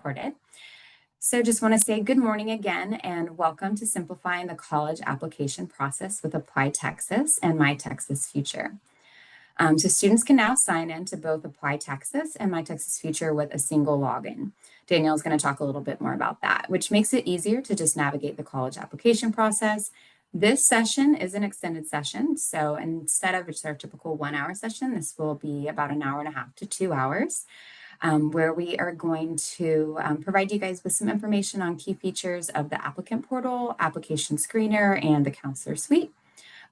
recorded. So just want to say good morning again and welcome to Simplifying the College Application Process with ApplyTexas and My Texas Future. So students can now sign in to both ApplyTexas and My Texas Future with a single login. Danielle is going to talk a little bit more about that, which makes it easier to just navigate the college application process. This session is an extended session, so instead of just our typical 1 hour session, this will be about an hour and a half to 2 hours. Where we are going to provide you guys with some information on key features of the applicant portal, application screener, and the counselor suite.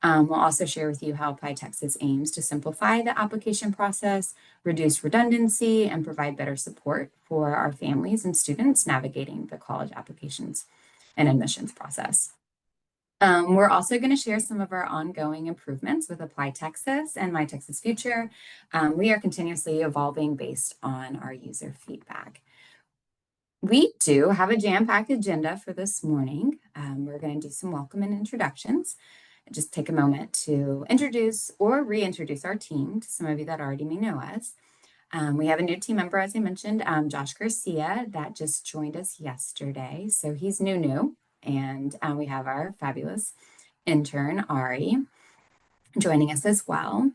We'll also share with you how ApplyTexas aims to simplify the application process, reduce redundancy, and provide better support for our families and students navigating the college applications and admissions process. We're also going to share some of our ongoing improvements with ApplyTexas and My Texas Future. We are continuously evolving based on our user feedback. We do have a jam-packed agenda for this morning. We're going to do some welcome and introductions. Just take a moment to introduce or reintroduce our team to some of you that already may know us. We have a new team member, as I mentioned, Josh Garcia, that just joined us yesterday. So he's new. And we have our fabulous intern, Ari, joining us as well.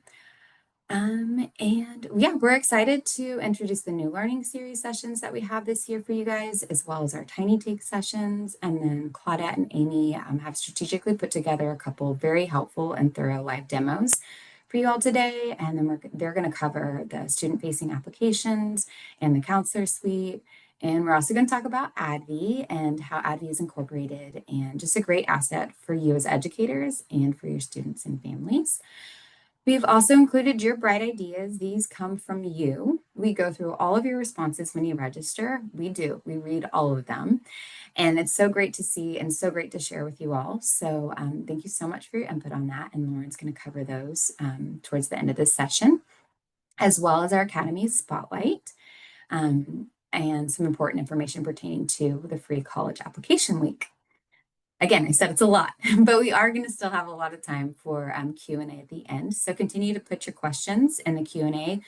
And yeah, we're excited to introduce the new learning series sessions that we have this year for you guys, as well as our Tiny Take sessions. And then Claudette and Amy have strategically put together a couple very helpful and thorough live demos for you all today. And then they're going to cover the student-facing applications and the counselor suite. And we're also going to talk about ADVI and how ADVI is incorporated and just a great asset for you as educators and for your students and families. We've also included your bright ideas. These come from you. We go through all of your responses when you register. We do. We read all of them. And it's so great to see and so great to share with you all. So thank you so much for your input on that. And Lauren's going to cover those towards the end of this session, as well as our Academy Spotlight. And some important information pertaining to the free college application week. Again, I said it's a lot, but we are going to still have a lot of time for Q&A at the end. So continue to put your questions in the Q&A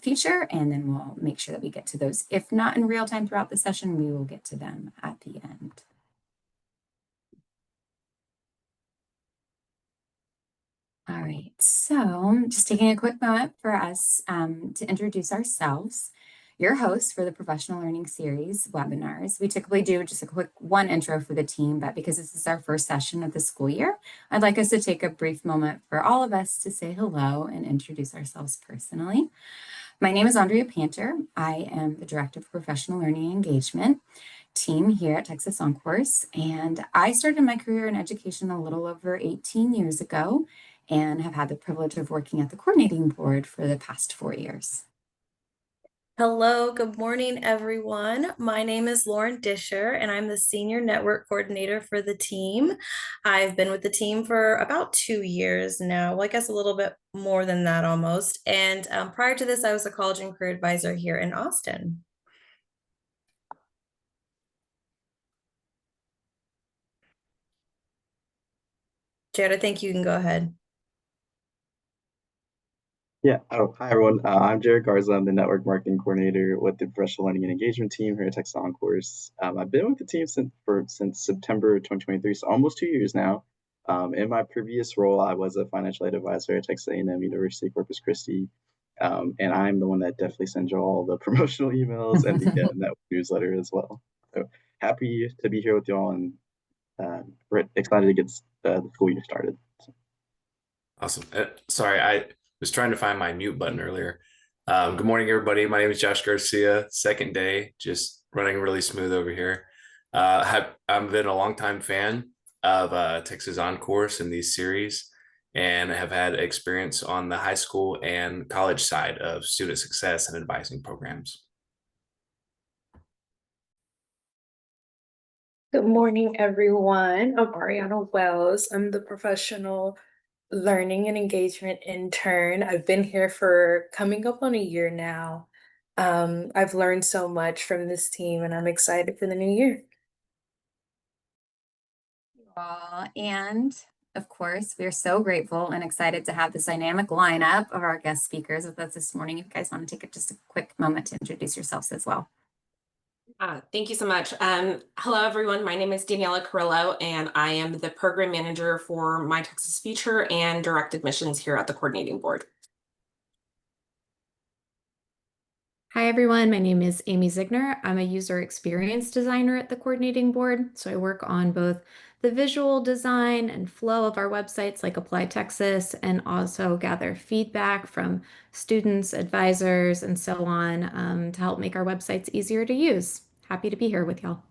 feature, and then we'll make sure that we get to those. If not in real time throughout the session, we will get to them at the end. All right, so just taking a quick moment for us to introduce ourselves. Your host for the Professional Learning Series webinars. We typically do just a quick one intro for the team, but because this is our first session of the school year, I'd like us to take a brief moment for all of us to say hello and introduce ourselves personally. My name is Andrea Panter. I am the Director of Professional Learning Engagement team here at Texas OnCourse, and I started my career in education a little over 18 years ago and have had the privilege of working at the coordinating board for the past 4 years. Hello, good morning, everyone. My name is Lauren Disher, and I'm the Senior Network Coordinator for the team. I've been with the team for about 2 years now. Well, I guess a little bit more than that almost. And prior to this, I was a college and career advisor here in Austin. Jared, I think you can go ahead. Yeah. Oh, hi, everyone. I'm Jared Garza. I'm the Network Marketing Coordinator with the Professional Learning and Engagement team here at Texas OnCourse. I've been with the team since September 2023, so almost 2 years now. In my previous role, I was a financial aid advisor at Texas A&M University Corpus Christi, and I'm the one that definitely sends you all the promotional emails and the network newsletter as well. So happy to be here with you all, and we're excited to get the school year started. Awesome. Sorry, I was trying to find my mute button earlier. Good morning, everybody. My name is Josh Garcia. Second day, just running really smooth over here. I've been a longtime fan of Texas OnCourse and these series, and have had experience on the high school and college side of student success and advising programs. Good morning, everyone. I'm Ariana Wells. I'm the Professional Learning and Engagement intern. I've been here for coming up on a year now. I've learned so much from this team, and I'm excited for the new year. And of course, we are so grateful and excited to have this dynamic lineup of our guest speakers with us this morning. If you guys want to take just a quick moment to introduce yourselves as well. Thank you so much. Hello, everyone. My name is Daniela Carrillo, and I am the program manager for My Texas Future and direct admissions here at the coordinating board. Hi, everyone. My name is Amy Ziegner. I'm a user experience designer at the coordinating board. So I work on both the visual design and flow of our websites like ApplyTexas, and also gather feedback from students, advisors, and so on to help make our websites easier to use. Happy to be here with y'all.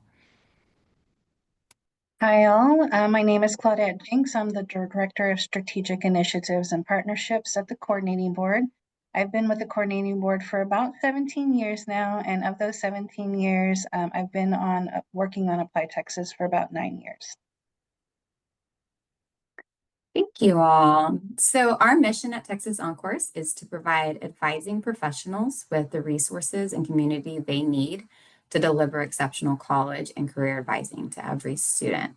Hi, all. My name is Claudette Jinks. I'm the Director of Strategic Initiatives and Partnerships at the Coordinating Board. I've been with the Coordinating Board for about 17 years now, and of those 17 years, I've been working on ApplyTexas for about 9 years. Thank you all. So our mission at Texas OnCourse is to provide advising professionals with the resources and community they need to deliver exceptional college and career advising to every student.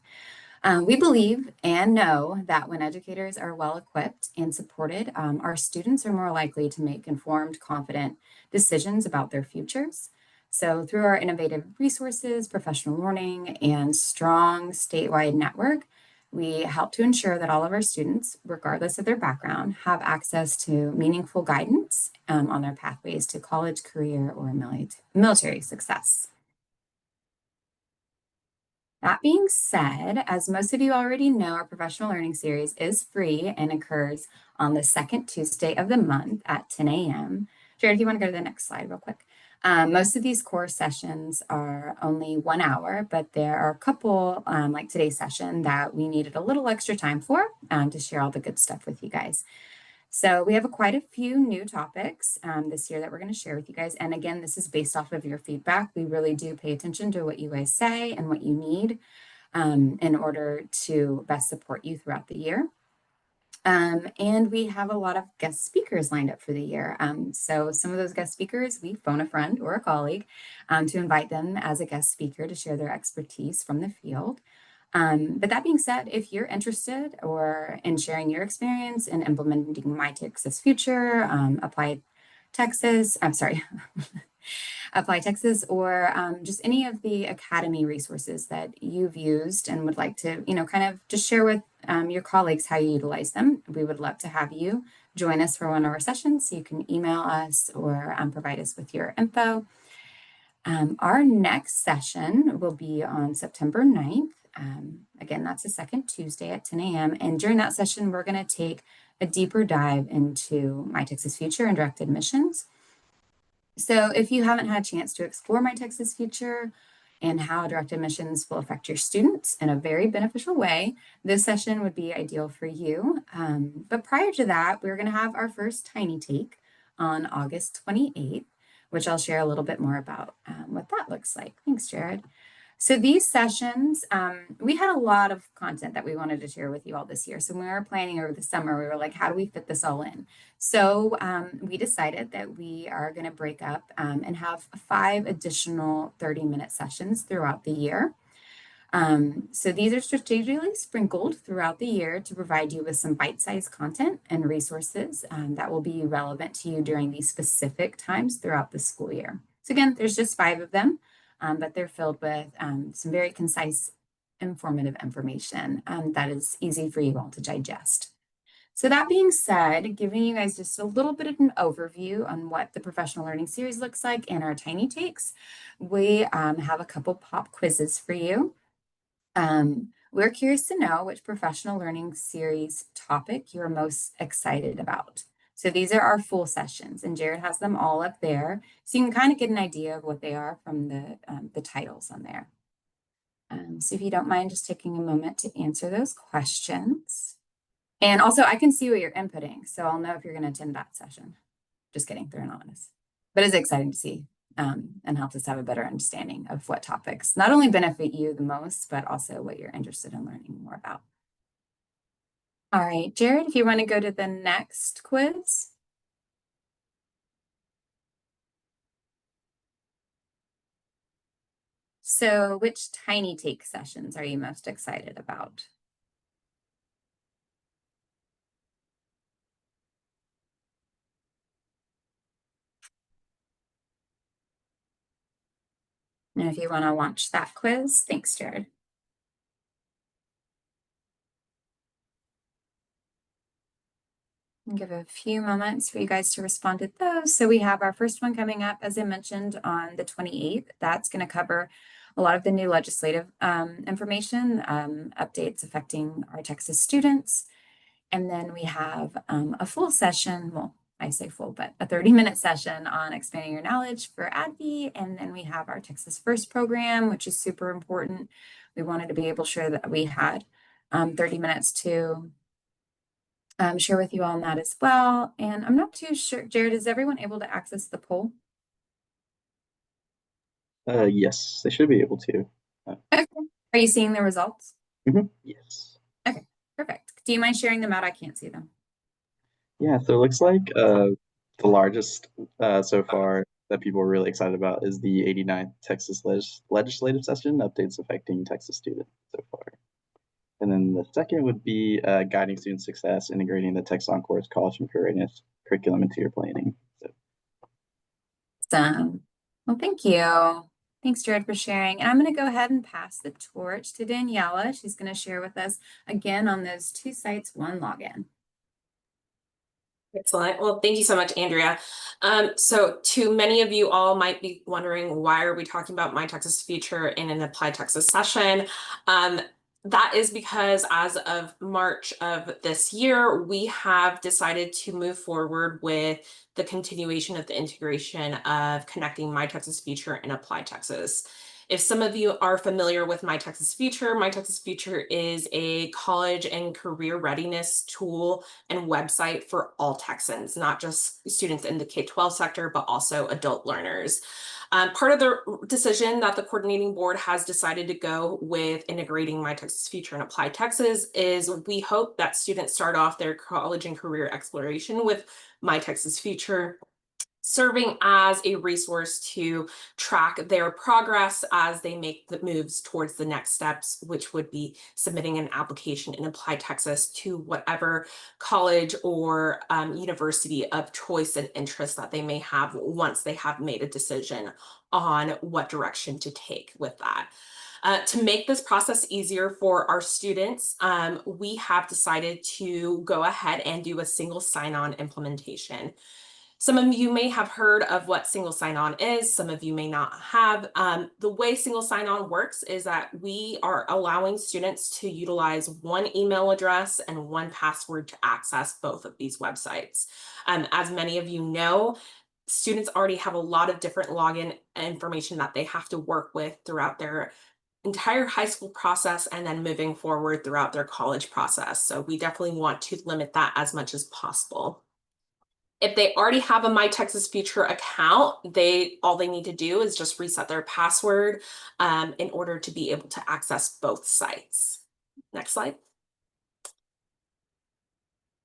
We believe and know that when educators are well equipped and supported, our students are more likely to make informed, confident decisions about their futures. So through our innovative resources, professional learning, and strong statewide network, we help to ensure that all of our students, regardless of their background, have access to meaningful guidance on their pathways to college, career, or military success. That being said, as most of you already know, our professional learning series is free and occurs on the second Tuesday of the month at 10 a.m. Jared, if you want to go to the next slide real quick. Most of these course sessions are only 1 hour, but there are a couple, like today's session, that we needed a little extra time for to share all the good stuff with you guys. So we have quite a few new topics this year that we're going to share with you guys. And again, this is based off of your feedback. We really do pay attention to what you guys say and what you need in order to best support you throughout the year. And we have a lot of guest speakers lined up for the year. So some of those guest speakers, we phone a friend or a colleague to invite them as a guest speaker to share their expertise from the field. But that being said, if you're interested or in sharing your experience in implementing My Texas Future, ApplyTexas, or just any of the academy resources that you've used and would like to, kind of just share with your colleagues how you utilize them, we would love to have you join us for one of our sessions. So you can email us or provide us with your info. Our next session will be on September 9th. Again, that's the second Tuesday at 10 a.m. And during that session, we're going to take a deeper dive into My Texas Future and direct admissions. So if you haven't had a chance to explore My Texas Future and how direct admissions will affect your students in a very beneficial way, this session would be ideal for you. But prior to that, we're going to have our first Tiny Take on August 28th, which I'll share a little bit more about what that looks like. Thanks, Jared. So these sessions, we had a lot of content that we wanted to share with you all this year. So when we were planning over the summer, we were like, how do we fit this all in? So we decided that we are going to break up and have 5 additional 30-minute sessions throughout the year. So these are strategically sprinkled throughout the year to provide you with some bite-sized content and resources that will be relevant to you during these specific times throughout the school year. So again, there's just 5 of them. But they're filled with some very concise, informative information that is easy for you all to digest. So that being said, giving you guys just a little bit of an overview on what the professional learning series looks like and our tiny takes, we have a couple pop quizzes for you. We're curious to know which professional learning series topic you're most excited about. So these are our full sessions, and Jared has them all up there. So you can kind of get an idea of what they are from the titles on there. So if you don't mind just taking a moment to answer those questions. And also I can see what you're inputting, so I'll know if you're going to attend that session. Just kidding, they're anonymous. But it's exciting to see and helps us have a better understanding of what topics not only benefit you the most, but also what you're interested in learning more about. All right, Jared, if you want to go to the next quiz. So which tiny take sessions are you most excited about? And if you want to launch that quiz, thanks, Jared. I'll give a few moments for you guys to respond to those. So we have our first one coming up, as I mentioned, on the 28th. That's going to cover a lot of the new legislative information, updates affecting our Texas students. And then we have a full session, well, I say full, but a 30-minute session on expanding your knowledge for ADV. And then we have our Texas First program, which is super important. We wanted to be able to share that we had 30 minutes to share with you all on that as well. And I'm not too sure, Jared, is everyone able to access the poll? Yes, they should be able to. Okay. Are you seeing the results? Yes. Okay, perfect. Do you mind sharing them out? I can't see them. Yeah, so it looks like the largest so far that people are really excited about is the 89th Texas legislative session, updates affecting Texas students so far. And then the second would be guiding student success, integrating the Texas Encore's college and career readiness curriculum into your planning. So. Awesome. Well, thank you. Thanks, Jared, for sharing. And I'm going to go ahead and pass the torch to Daniela. She's going to share with us again on those 2 sites, 1 login. Excellent. Well, thank you so much, Andrea. So to many of you all might be wondering, why are we talking about My Texas Future in an ApplyTexas session? That is because as of March of this year, we have decided to move forward with the continuation of the integration of connecting My Texas Future and ApplyTexas. If some of you are familiar with My Texas Future is a college and career readiness tool and website for all Texans, not just students in the K-12 sector, but also adult learners. Part of the decision that the coordinating board has decided to go with integrating My Texas Future and ApplyTexas is we hope that students start off their college and career exploration with My Texas Future, serving as a resource to track their progress as they make the moves towards the next steps, which would be submitting an application in ApplyTexas to whatever college or university of choice and interest that they may have once they have made a decision on what direction to take with that. To make this process easier for our students, we have decided to go ahead and do a single sign-on implementation. Some of you may have heard of what single sign-on is. Some of you may not have. The way single sign-on works is that we are allowing students to utilize 1 email address and 1 password to access both of these websites. As many of you know, students already have a lot of different login information that they have to work with throughout their entire high school process and then moving forward throughout their college process. So we definitely want to limit that as much as possible. If they already have a My Texas Future account, all they need to do is just reset their password in order to be able to access both sites. Next slide.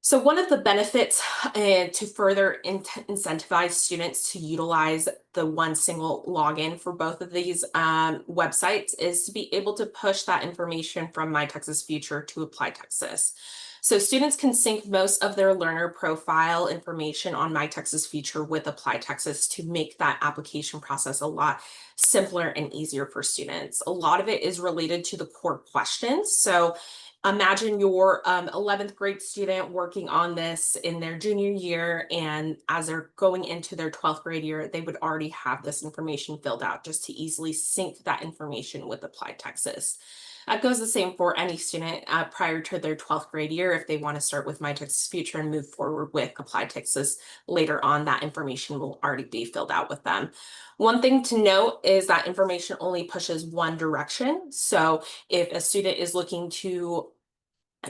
So one of the benefits to further incentivize students to utilize the 1 single login for both of these websites is to be able to push that information from My Texas Future to ApplyTexas. So students can sync most of their learner profile information on My Texas Future with ApplyTexas to make that application process a lot simpler and easier for students. A lot of it is related to the core questions. So imagine your 11th grade student working on this in their junior year, and as they're going into their 12th grade year, they would already have this information filled out just to easily sync that information with ApplyTexas. That goes the same for any student prior to their 12th grade year. If they want to start with My Texas Future and move forward with ApplyTexas later on, that information will already be filled out with them. One thing to note is that information only pushes one direction. So if a student is looking to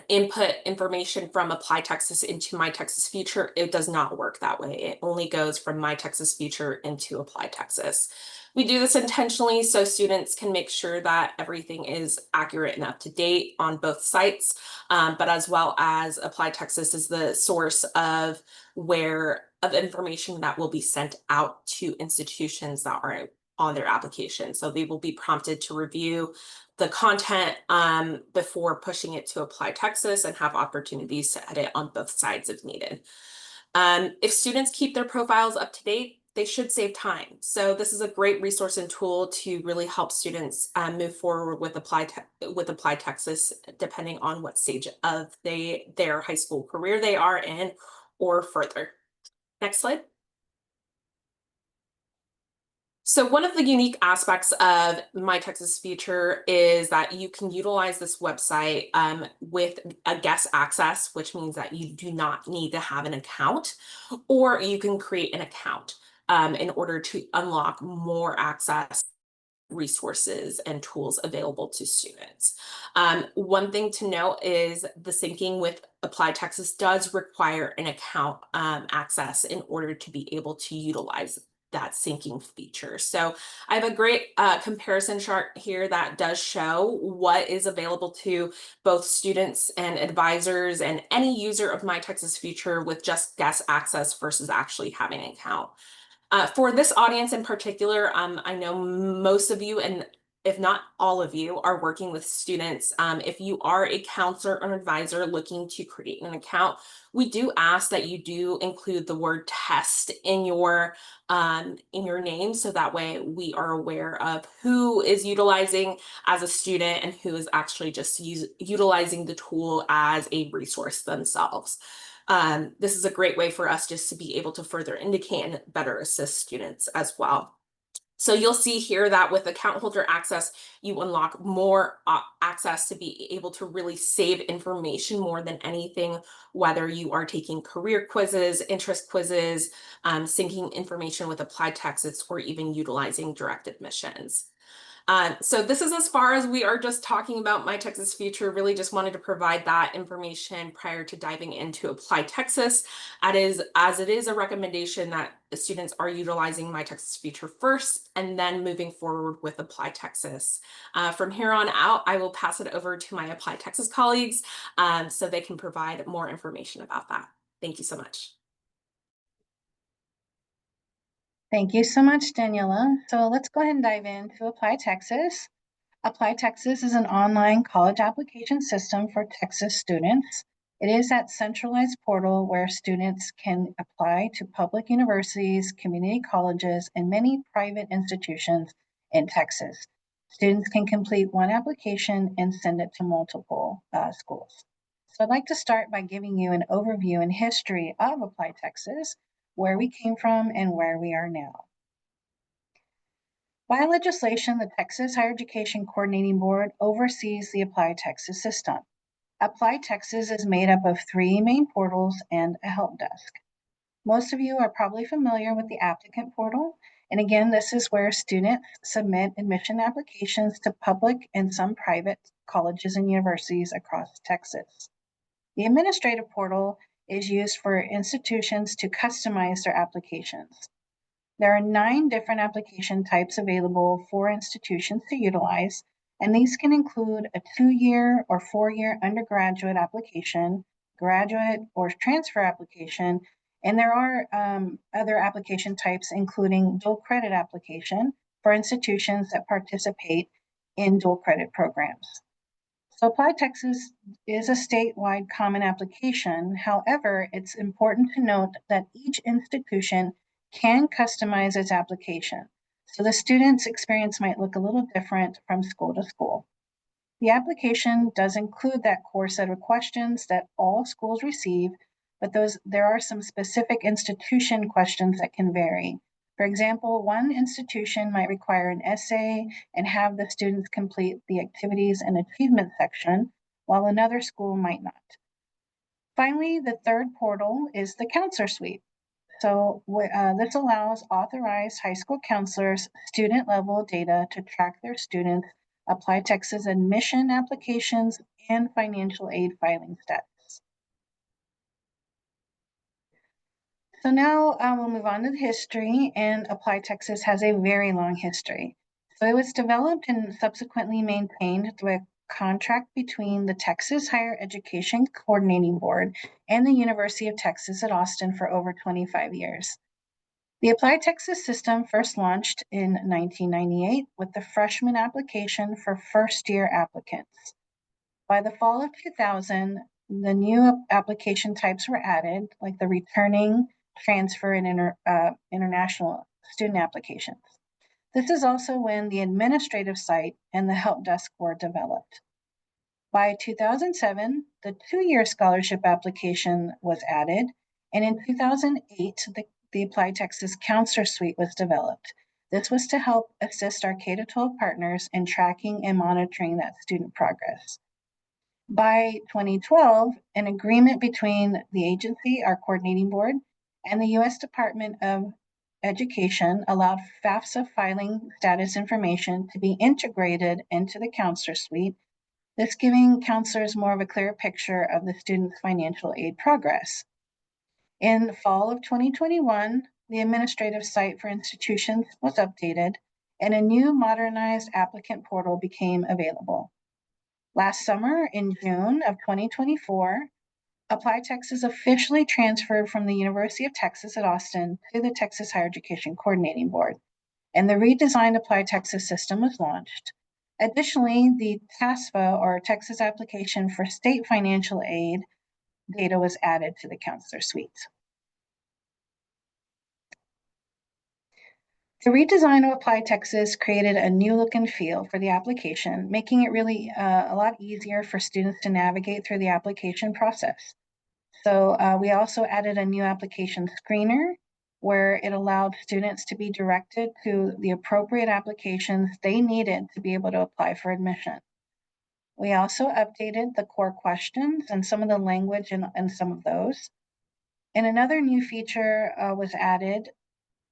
input information from ApplyTexas into My Texas Future, it does not work that way. It only goes from My Texas Future into ApplyTexas. We do this intentionally so students can make sure that everything is accurate and up to date on both sites, but as well as ApplyTexas is the source of information that will be sent out to institutions that are on their application. So they will be prompted to review the content before pushing it to ApplyTexas and have opportunities to edit on both sides if needed. If students keep their profiles up to date, they should save time. So this is a great resource and tool to really help students move forward with ApplyTexas, depending on what stage of their high school career they are in or further. Next slide. So one of the unique aspects of My Texas Future is that you can utilize this website with a guest access, which means that you do not need to have an account, or you can create an account in order to unlock more access, resources, and tools available to students. One thing to note is the syncing with ApplyTexas does require an account access in order to be able to utilize that syncing feature. So I have a great comparison chart here that does show what is available to both students and advisors and any user of My Texas Future with just guest access versus actually having an account. For this audience in particular, I know most of you, and if not all of you, are working with students. If you are a counselor or advisor looking to create an account, we do ask that you do include the word test in your name, so that way we are aware of who is utilizing as a student and who is actually just utilizing the tool as a resource themselves. This is a great way for us just to be able to further indicate and better assist students as well. So you'll see here that with account holder access, you unlock more access to be able to really save information more than anything, whether you are taking career quizzes, interest quizzes, syncing information with ApplyTexas, or even utilizing direct admissions. So this is as far as we are just talking about My Texas Future. Really just wanted to provide that information prior to diving into ApplyTexas. As it is a recommendation that the students are utilizing My Texas Future first and then moving forward with ApplyTexas. From here on out, I will pass it over to my ApplyTexas colleagues so they can provide more information about that. Thank you so much. Thank you so much, Daniela. So let's go ahead and dive into ApplyTexas. ApplyTexas is an online college application system for Texas students. It is that centralized portal where students can apply to public universities, community colleges, and many private institutions in Texas. Students can complete one application and send it to multiple schools. So I'd like to start by giving you an overview and history of ApplyTexas, where we came from and where we are now. By legislation, the Texas Higher Education Coordinating Board oversees the ApplyTexas system. ApplyTexas is made up of 3 main portals and a help desk. Most of you are probably familiar with the applicant portal. And again, this is where students submit admission applications to public and some private colleges and universities across Texas. The administrative portal is used for institutions to customize their applications. There are 9 different application types available for institutions to utilize, and these can include a 2-year or 4-year undergraduate application, graduate or transfer application, and there are other application types, including dual credit application for institutions that participate in dual credit programs. So ApplyTexas is a statewide common application. However, it's important to note that each institution can customize its application. So the student's experience might look a little different from school to school. The application does include that core set of questions that all schools receive, but there are some specific institution questions that can vary. For example, one institution might require an essay and have the students complete the activities and achievement section, while another school might not. Finally, the third portal is the Counselor Suite. So this allows authorized high school counselors student-level data to track their students, ApplyTexas admission applications, and financial aid filing status. So now we'll move on to the history, and ApplyTexas has a very long history. So it was developed and subsequently maintained through a contract between the Texas Higher Education Coordinating Board and the University of Texas at Austin for over 25 years. The ApplyTexas system first launched in 1998 with the freshman application for first-year applicants. By the fall of 2000, the new application types were added, like the returning, transfer, and international student applications. This is also when the administrative site and the help desk were developed. By 2007, the two-year scholarship application was added, and in 2008, the ApplyTexas Counselor Suite was developed. This was to help assist our K-12 partners in tracking and monitoring that student progress. By 2012, an agreement between the agency, our coordinating board, and the U.S. Department of Education allowed FAFSA filing status information to be integrated into the Counselor Suite, this giving counselors more of a clear picture of the student's financial aid progress. In fall of 2021, the administrative site for institutions was updated and a new modernized applicant portal became available. Last summer, in June of 2024, ApplyTexas officially transferred from the University of Texas at Austin to the Texas Higher Education Coordinating Board, and the redesigned ApplyTexas system was launched. Additionally, the TASFA, or Texas Application for State Financial Aid, data was added to the Counselor Suite. The redesign of ApplyTexas created a new look and feel for the application, making it really a lot easier for students to navigate through the application process. So we also added a new application screener where it allowed students to be directed to the appropriate applications they needed to be able to apply for admission. We also updated the core questions and some of the language in some of those. And another new feature was added.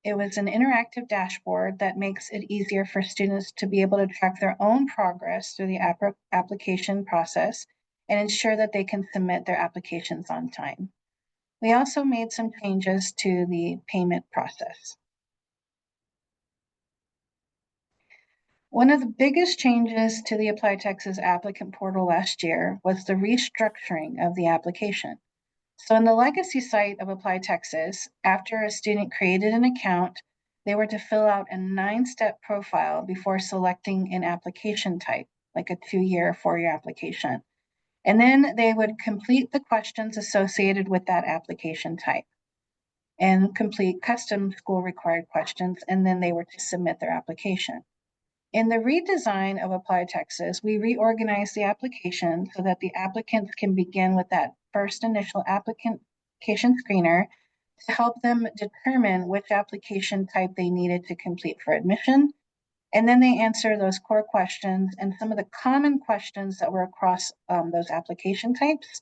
It was an interactive dashboard that makes it easier for students to be able to track their own progress through the application process and ensure that they can submit their applications on time. We also made some changes to the payment process. One of the biggest changes to the ApplyTexas applicant portal last year was the restructuring of the application. So in the legacy site of ApplyTexas, after a student created an account, they were to fill out a 9-step profile before selecting an application type, like a 2-year or 4-year application. And then they would complete the questions associated with that application type and complete custom school required questions, and then they were to submit their application. In the redesign of ApplyTexas, we reorganized the application so that the applicants can begin with that first initial application screener to help them determine which application type they needed to complete for admission. And then they answer those core questions and some of the common questions that were across those application types.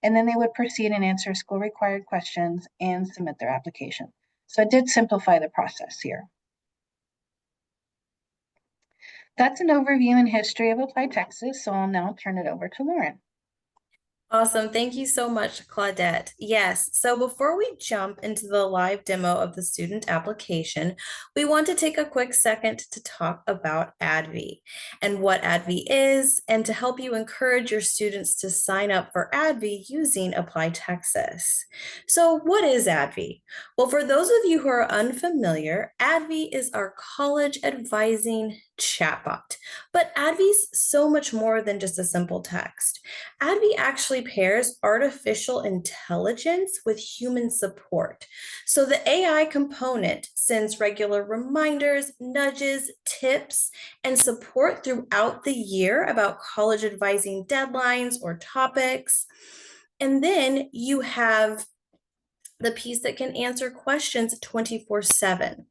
And then they would proceed and answer school required questions and submit their application. So it did simplify the process here. That's an overview and history of ApplyTexas, so I'll now turn it over to Lauren. Awesome. Thank you so much, Claudette. Yes. So before we jump into the live demo of the student application, we want to take a quick second to talk about ADVI and what ADVI is, and to help you encourage your students to sign up for ADVI using ApplyTexas. So what is ADVI? Well, for those of you who are unfamiliar, ADVI is our college advising chatbot, but ADVI is so much more than just a simple text. ADVI actually pairs artificial intelligence with human support. So the AI component sends regular reminders, nudges, tips, and support throughout the year about college advising deadlines or topics. And then you have the piece that can answer questions 24/7.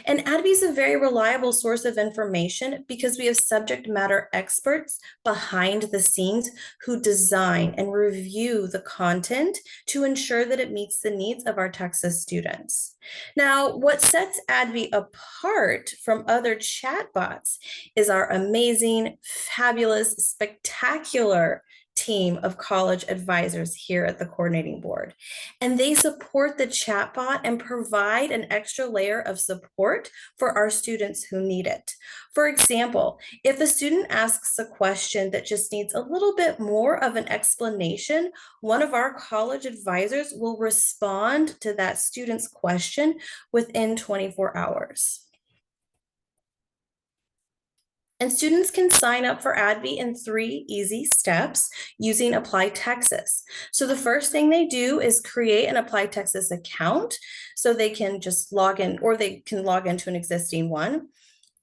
And ADVI is a very reliable source of information because we have subject matter experts behind the scenes who design and review the content to ensure that it meets the needs of our Texas students. Now, what sets ADVI apart from other chatbots is our amazing, fabulous, spectacular team of college advisors here at the coordinating board. And they support the chatbot and provide an extra layer of support for our students who need it. For example, if a student asks a question that just needs a little bit more of an explanation, one of our college advisors will respond to that student's question within 24 hours. And students can sign up for ADV in 3 easy steps using ApplyTexas. So the first thing they do is create an ApplyTexas account so they can just log in, or they can log into an existing one.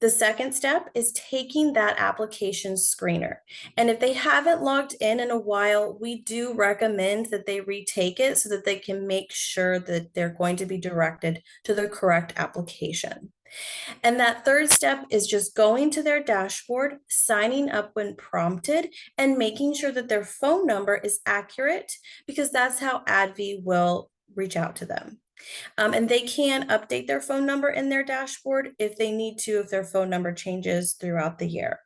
The second step is taking that application screener. And if they haven't logged in a while, we do recommend that they retake it so that they can make sure that they're going to be directed to the correct application. And that third step is just going to their dashboard, signing up when prompted, and making sure that their phone number is accurate, because that's how ADV will reach out to them. And they can update their phone number in their dashboard if they need to, if their phone number changes throughout the year.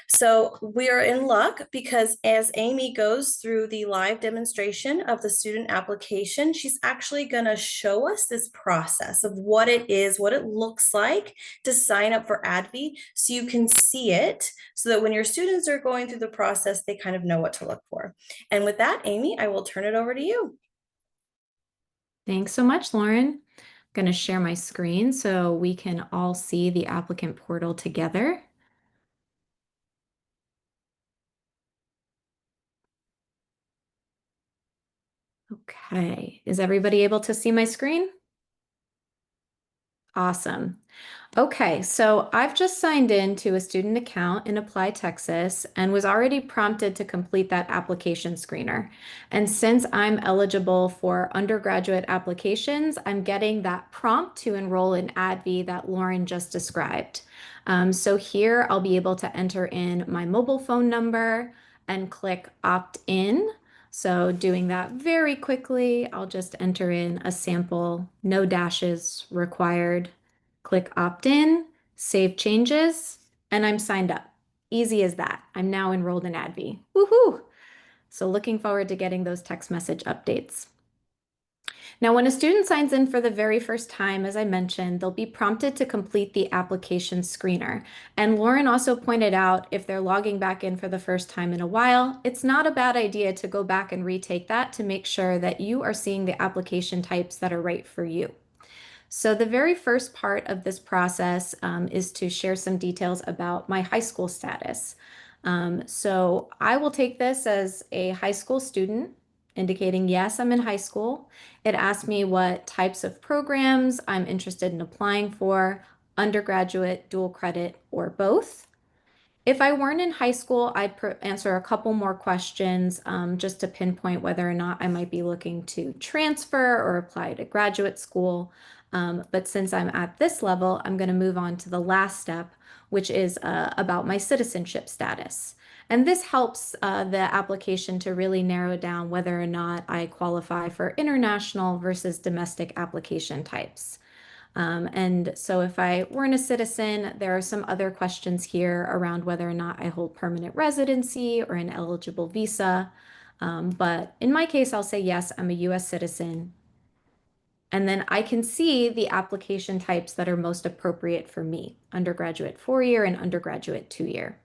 So we are in luck because as Amy goes through the live demonstration of the student application, she's actually going to show us this process of what it is, what it looks like to sign up for ADV, so you can see it, so that when your students are going through the process, they kind of know what to look for. And with that, Amy, I will turn it over to you. Thanks so much, Lauren. I'm going to share my screen so we can all see the applicant portal together. Okay, is everybody able to see my screen? Awesome. Okay, so I've just signed in to a student account in ApplyTexas and was already prompted to complete that application screener. And since I'm eligible for undergraduate applications, I'm getting that prompt to enroll in ADV that Lauren just described. So here I'll be able to enter in my mobile phone number and click opt in. So doing that very quickly, I'll just enter in a sample, no dashes required. Click opt in, save changes, and I'm signed up. Easy as that. I'm now enrolled in ADV. Woohoo! So looking forward to getting those text message updates. Now, when a student signs in for the very first time, as I mentioned, they'll be prompted to complete the application screener. And Lauren also pointed out, if they're logging back in for the first time in a while, it's not a bad idea to go back and retake that to make sure that you are seeing the application types that are right for you. So the very first part of this process is to share some details about my high school status. So I will take this as a high school student, indicating yes, I'm in high school. It asks me what types of programs I'm interested in applying for, undergraduate, dual credit, or both. If I weren't in high school, I'd answer a couple more questions just to pinpoint whether or not I might be looking to transfer or apply to graduate school. But since I'm at this level, I'm going to move on to the last step, which is about my citizenship status. And this helps the application to really narrow down whether or not I qualify for international versus domestic application types. And so if I weren't a citizen, there are some other questions here around whether or not I hold permanent residency or an eligible visa. But in my case, I'll say yes, I'm a US citizen. And then I can see the application types that are most appropriate for me, undergraduate 4-year and undergraduate 2-year.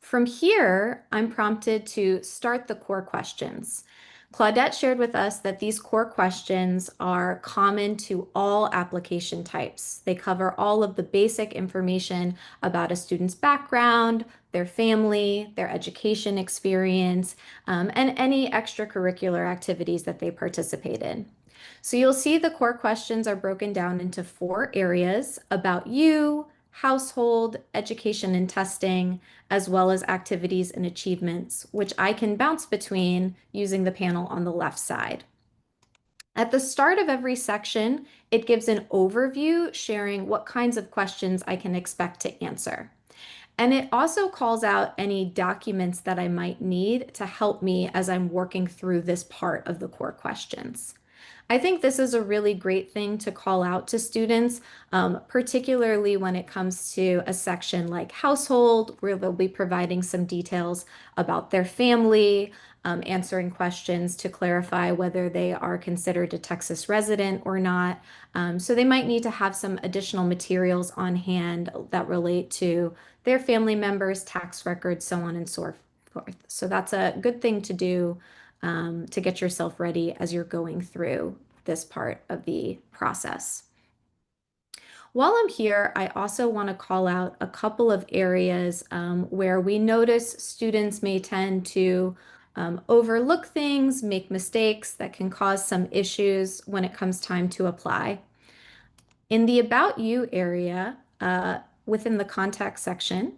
From here, I'm prompted to start the core questions. Claudette shared with us that these core questions are common to all application types. They cover all of the basic information about a student's background, their family, their education experience, and any extracurricular activities that they participate in. So you'll see the core questions are broken down into 4 areas: about you, household, education and testing, as well as activities and achievements, which I can bounce between using the panel on the left side. At the start of every section, it gives an overview sharing what kinds of questions I can expect to answer. And it also calls out any documents that I might need to help me as I'm working through this part of the core questions. I think this is a really great thing to call out to students, particularly when it comes to a section like household, where they'll be providing some details about their family, answering questions to clarify whether they are considered a Texas resident or not. So they might need to have some additional materials on hand that relate to their family members, tax records, so on and so forth. So that's a good thing to do to get yourself ready as you're going through this part of the process. While I'm here, I also want to call out a couple of areas where we notice students may tend to overlook things, make mistakes that can cause some issues when it comes time to apply. In the About You area, within the contact section,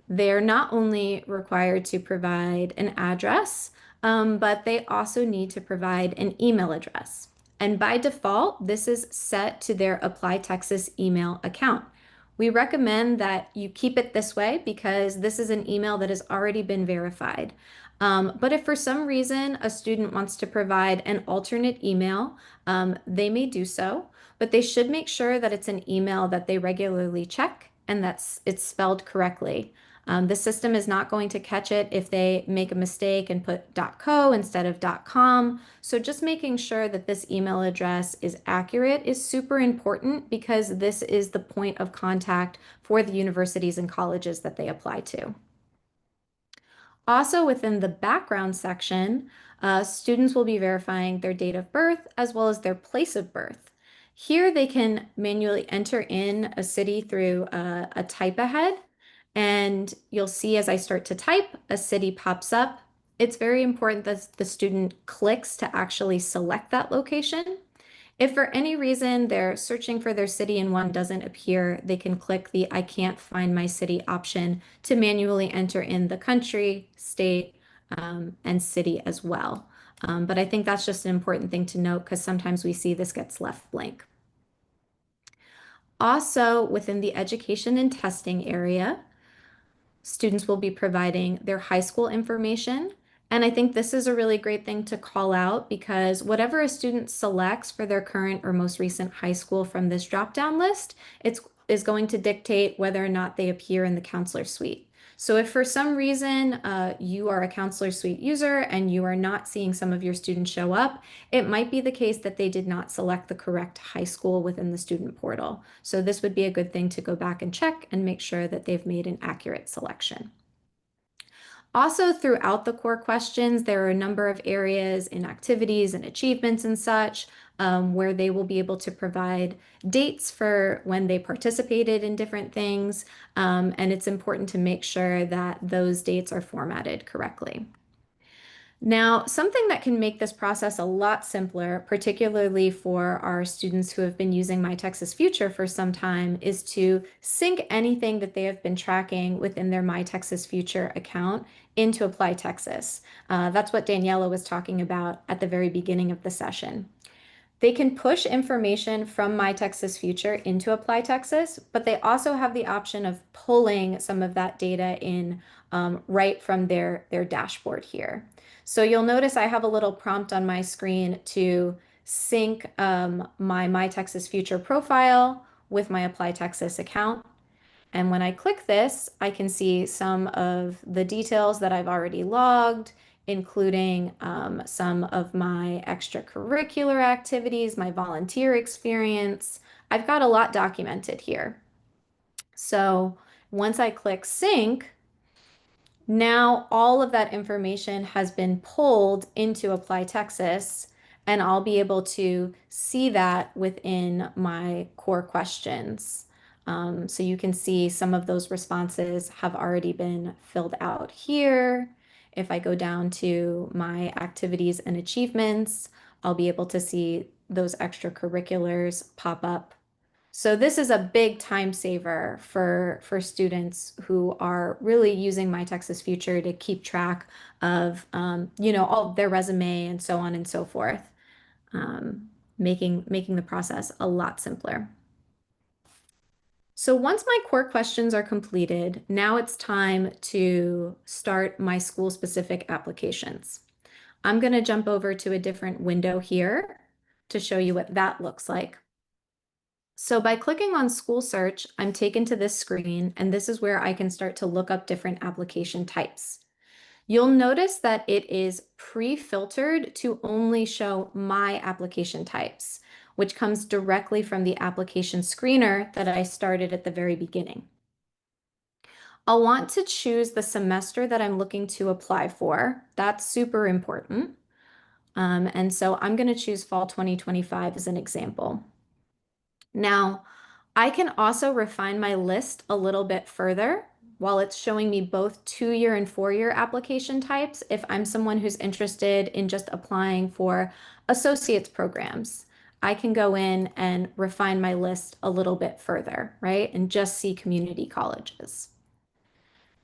they're not only required to provide an address, but they also need to provide an email address. And by default, this is set to their ApplyTexas email account. We recommend that you keep it this way because this is an email that has already been verified. But if for some reason a student wants to provide an alternate email, they may do so, but they should make sure that it's an email that they regularly check and it's spelled correctly. The system is not going to catch it if they make a mistake and put .co instead of .com. So just making sure that this email address is accurate is super important because this is the point of contact for the universities and colleges that they apply to. Also within the background section, students will be verifying their date of birth as well as their place of birth. Here they can manually enter in a city through a type ahead, and you'll see as I start to type, a city pops up. It's very important that the student clicks to actually select that location. If for any reason they're searching for their city and one doesn't appear, they can click the I can't find my city option to manually enter in the country, state, and city as well. But I think that's just an important thing to note because sometimes we see this gets left blank. Also, within the education and testing area, students will be providing their high school information. And I think this is a really great thing to call out because whatever a student selects for their current or most recent high school from this drop-down list, is going to dictate whether or not they appear in the counselor suite. So if for some reason you are a counselor suite user and you are not seeing some of your students show up, it might be the case that they did not select the correct high school within the student portal. So this would be a good thing to go back and check and make sure that they've made an accurate selection. Also, throughout the core questions, there are a number of areas in activities and achievements and such where they will be able to provide dates for when they participated in different things. And it's important to make sure that those dates are formatted correctly. Now, something that can make this process a lot simpler, particularly for our students who have been using My Texas Future for some time, is to sync anything that they have been tracking within their My Texas Future account into ApplyTexas. That's what Daniela was talking about at the very beginning of the session. They can push information from My Texas Future into ApplyTexas, but they also have the option of pulling some of that data in right from their dashboard here. So you'll notice I have a little prompt on my screen to sync my Texas Future profile with my ApplyTexas account. And when I click this, I can see some of the details that I've already logged, including some of my extracurricular activities, my volunteer experience. I've got a lot documented here. So once I click sync, now all of that information has been pulled into ApplyTexas, and I'll be able to see that within my core questions. So you can see some of those responses have already been filled out here. If I go down to my activities and achievements, I'll be able to see those extracurriculars pop up. So this is a big time saver for students who are really using My Texas Future to keep track of, all of their resume and so on and so forth, making the process a lot simpler. So once my core questions are completed, now it's time to start my school-specific applications. I'm going to jump over to a different window here to show you what that looks like. So by clicking on School Search, I'm taken to this screen, and this is where I can start to look up different application types. You'll notice that it is pre-filtered to only show my application types, which comes directly from the application screener that I started at the very beginning. I'll want to choose the semester that I'm looking to apply for. That's super important. And so I'm going to choose Fall 2025 as an example. Now, I can also refine my list a little bit further while it's showing me both 2-year and 4-year application types if I'm someone who's interested in just applying for associate's programs. I can go in and refine my list a little bit further, right? And just see community colleges.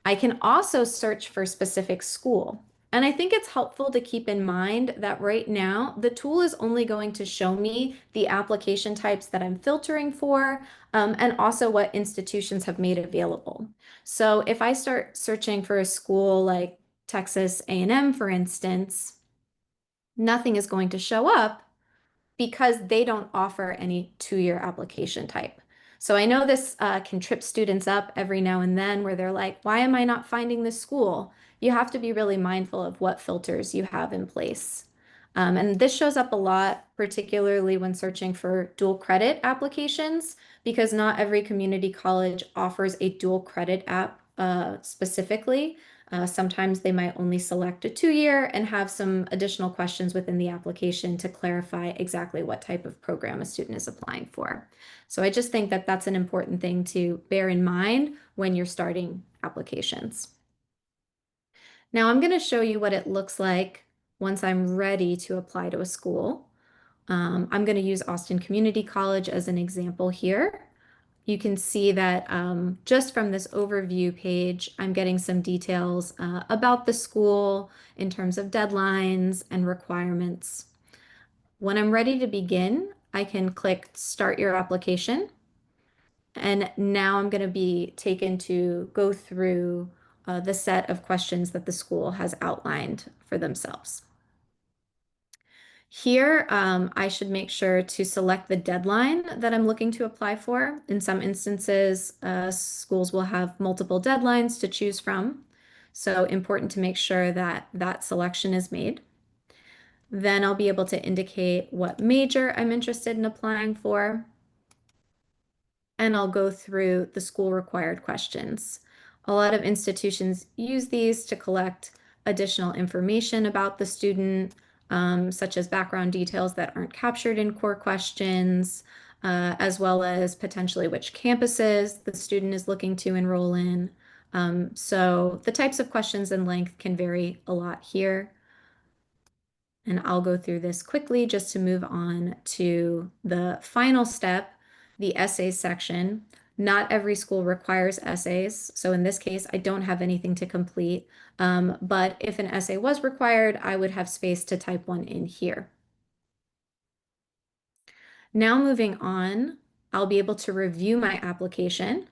I can also search for specific school. And I think it's helpful to keep in mind that right now, the tool is only going to show me the application types that I'm filtering for, and also what institutions have made available. So if I start searching for a school like Texas A&M, for instance, nothing is going to show up because they don't offer any 2-year application type. So I know this can trip students up every now and then where they're like, why am I not finding this school? You have to be really mindful of what filters you have in place. And this shows up a lot, particularly when searching for dual credit applications, because not every community college offers a dual credit app specifically. Sometimes they might only select a 2-year and have some additional questions within the application to clarify exactly what type of program a student is applying for. So I just think that that's an important thing to bear in mind when you're starting applications. Now I'm going to show you what it looks like once I'm ready to apply to a school. I'm going to use Austin Community College as an example here. You can see that just from this overview page, I'm getting some details about the school in terms of deadlines and requirements. When I'm ready to begin, I can click Start Your Application. And now I'm going to be taken to go through the set of questions that the school has outlined for themselves. Here, I should make sure to select the deadline that I'm looking to apply for. In some instances, schools will have multiple deadlines to choose from. So important to make sure that that selection is made. Then I'll be able to indicate what major I'm interested in applying for. And I'll go through the school required questions. A lot of institutions use these to collect additional information about the student, such as background details that aren't captured in core questions, as well as potentially which campuses the student is looking to enroll in. So the types of questions and length can vary a lot here. And I'll go through this quickly just to move on to the final step, the essays section. Not every school requires essays. So in this case, I don't have anything to complete. But if an essay was required, I would have space to type one in here. Now moving on, I'll be able to review my application,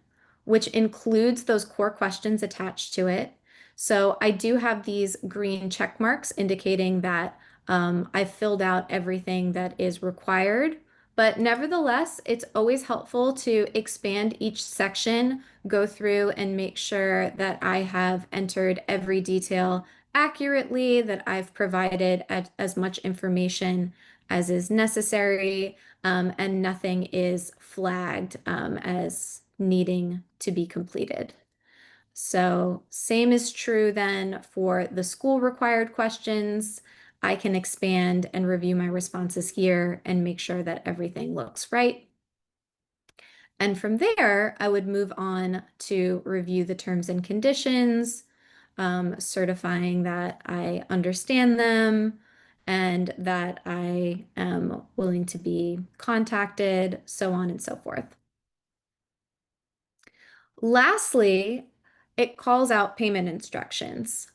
which includes those core questions attached to it. So I do have these green check marks indicating that I've filled out everything that is required. But nevertheless, it's always helpful to expand each section, go through and make sure that I have entered every detail accurately, that I've provided as much information as is necessary, and nothing is flagged as needing to be completed. So same is true then for the school required questions. I can expand and review my responses here and make sure that everything looks right. And from there, I would move on to review the terms and conditions, certifying that I understand them and that I am willing to be contacted, so on and so forth. Lastly, it calls out payment instructions.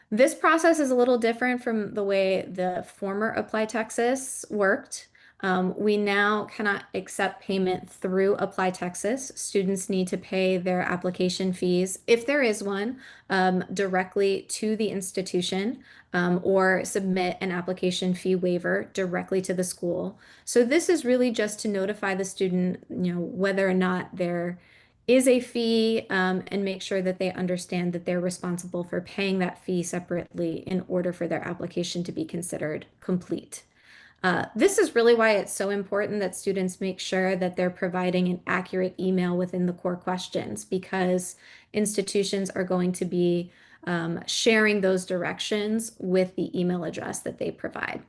This process is a little different from the way the former ApplyTexas worked. We now cannot accept payment through ApplyTexas. Students need to pay their application fees, if there is one, directly to the institution, or submit an application fee waiver directly to the school. So this is really just to notify the student, whether or not there is a fee, and make sure that they understand that they're responsible for paying that fee separately in order for their application to be considered complete. This is really why it's so important that students make sure that they're providing an accurate email within the core questions, because institutions are going to be sharing those directions with the email address that they provide.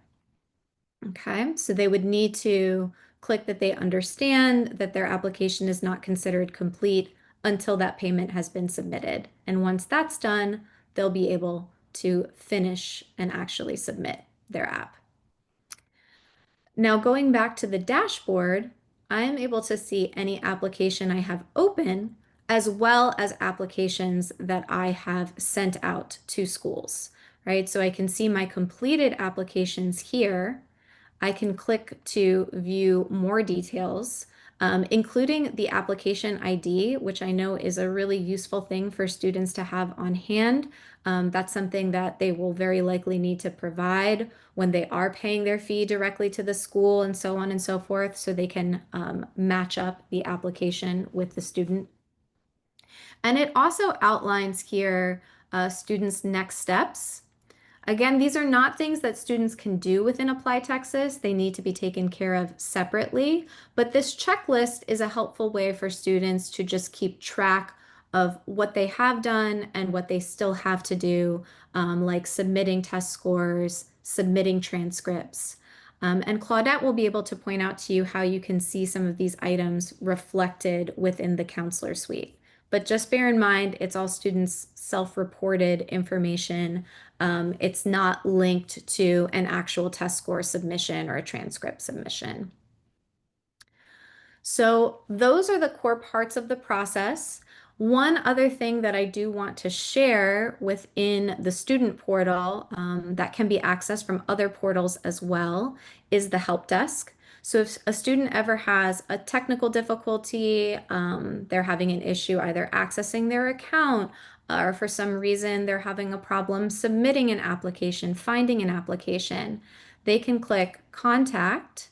Okay, so they would need to click that they understand that their application is not considered complete until that payment has been submitted. And once that's done, they'll be able to finish and actually submit their app. Now, going back to the dashboard, I am able to see any application I have open, as well as applications that I have sent out to schools, right? So I can see my completed applications here. I can click to view more details, including the application ID, which I know is a really useful thing for students to have on hand. That's something that they will very likely need to provide when they are paying their fee directly to the school and so on and so forth, so they can match up the application with the student. And it also outlines here students' next steps. Again, these are not things that students can do within ApplyTexas. They need to be taken care of separately, but this checklist is a helpful way for students to just keep track of what they have done and what they still have to do, like submitting test scores, submitting transcripts. And Claudette will be able to point out to you how you can see some of these items reflected within the counselor suite. But just bear in mind, it's all students' self-reported information. It's not linked to an actual test score submission or a transcript submission. So those are the core parts of the process. One other thing that I do want to share within the student portal that can be accessed from other portals as well is the help desk. So if a student ever has a technical difficulty, they're having an issue either accessing their account, or for some reason they're having a problem submitting an application, finding an application, they can click contact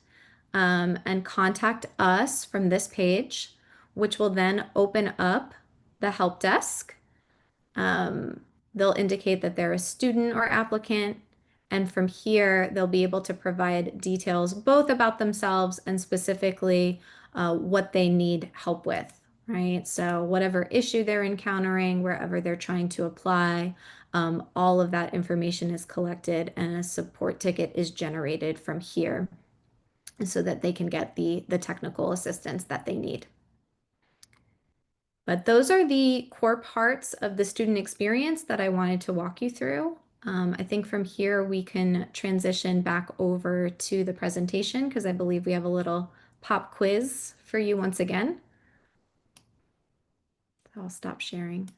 and contact us from this page, which will then open up the help desk. They'll indicate that they're a student or applicant. And from here, they'll be able to provide details both about themselves and specifically what they need help with, right? So whatever issue they're encountering, wherever they're trying to apply, all of that information is collected and a support ticket is generated from here so that they can get the technical assistance that they need. But those are the core parts of the student experience that I wanted to walk you through. I think from here we can transition back over to the presentation because I believe we have a little pop quiz for you once again. So I'll stop sharing.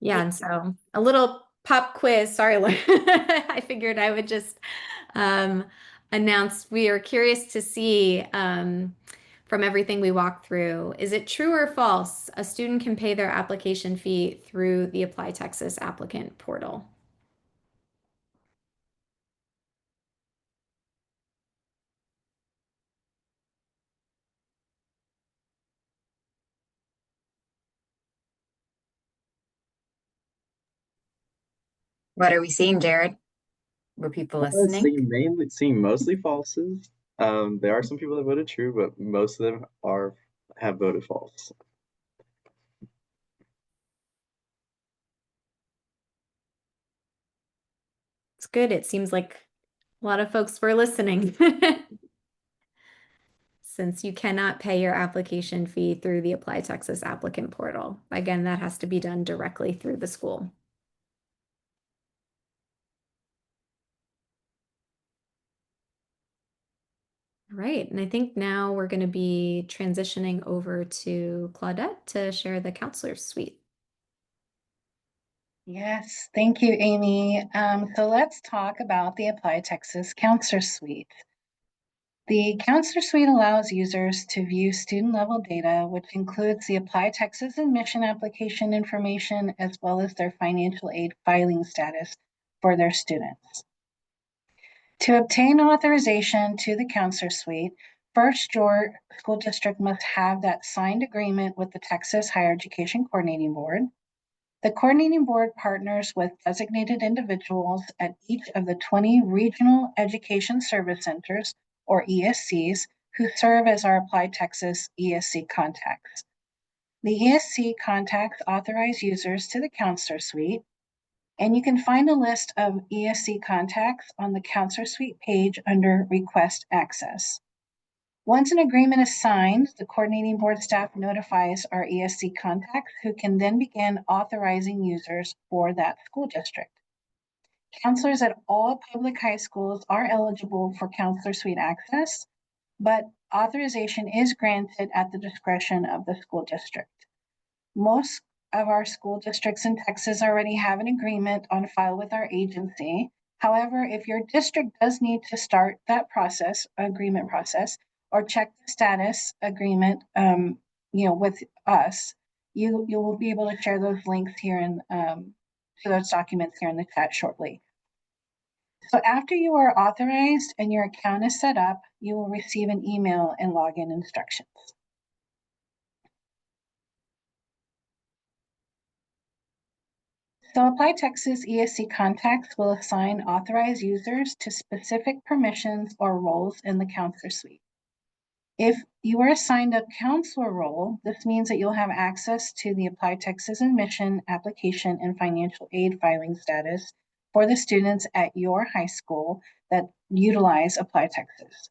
Yeah, and so a little pop quiz. Sorry, Lauren. I figured I would just announce we are curious to see from everything we walked through, is it true or false? A student can pay their application fee through the ApplyTexas applicant portal. What are we seeing, Jared? Were people listening? Seeing mostly falses. There are some people that voted true, but most of them have voted false. It's good. It seems like a lot of folks were listening. Since you cannot pay your application fee through the ApplyTexas applicant portal. Again, that has to be done directly through the school. All right, and I think now we're going to be transitioning over to Claudette to share the counselor suite. Yes, thank you, Amy. So let's talk about the ApplyTexas Counselor Suite. The Counselor Suite allows users to view student-level data, which includes the ApplyTexas admission application information, as well as their financial aid filing status for their students. To obtain authorization to the Counselor Suite, first, your school district must have that signed agreement with the Texas Higher Education Coordinating Board. The Coordinating Board partners with designated individuals at each of the 20 Regional Education Service Centers, or ESCs, who serve as our ApplyTexas ESC contacts. The ESC contacts authorized users to the Counselor Suite, and you can find a list of ESC contacts on the Counselor Suite page under Request Access. Once an agreement is signed, the coordinating board staff notifies our ESC contacts, who can then begin authorizing users for that school district. Counselors at all public high schools are eligible for Counselor Suite access, but authorization is granted at the discretion of the school district. Most of our school districts in Texas already have an agreement on file with our agency. However, if your district does need to start that agreement process, or check the status agreement, with us, you will be able to share those links here to those documents here in the chat shortly. So after you are authorized and your account is set up, you will receive an email and login instructions. So ApplyTexas ESC contacts will assign authorized users to specific permissions or roles in the Counselor Suite. If you are assigned a counselor role, this means that you'll have access to the ApplyTexas admission, application, and financial aid filing status for the students at your high school that utilize ApplyTexas.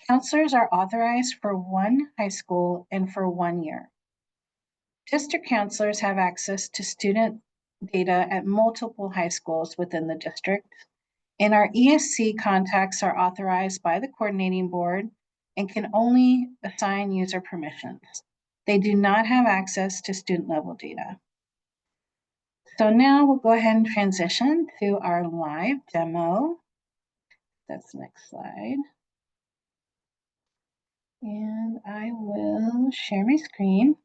Counselors are authorized for one high school and for 1 year. District counselors have access to student data at multiple high schools within the district, and our ESC contacts are authorized by the coordinating board and can only assign user permissions. They do not have access to student level data. So now we'll go ahead and transition to our live demo. That's the next slide. And I will share my screen.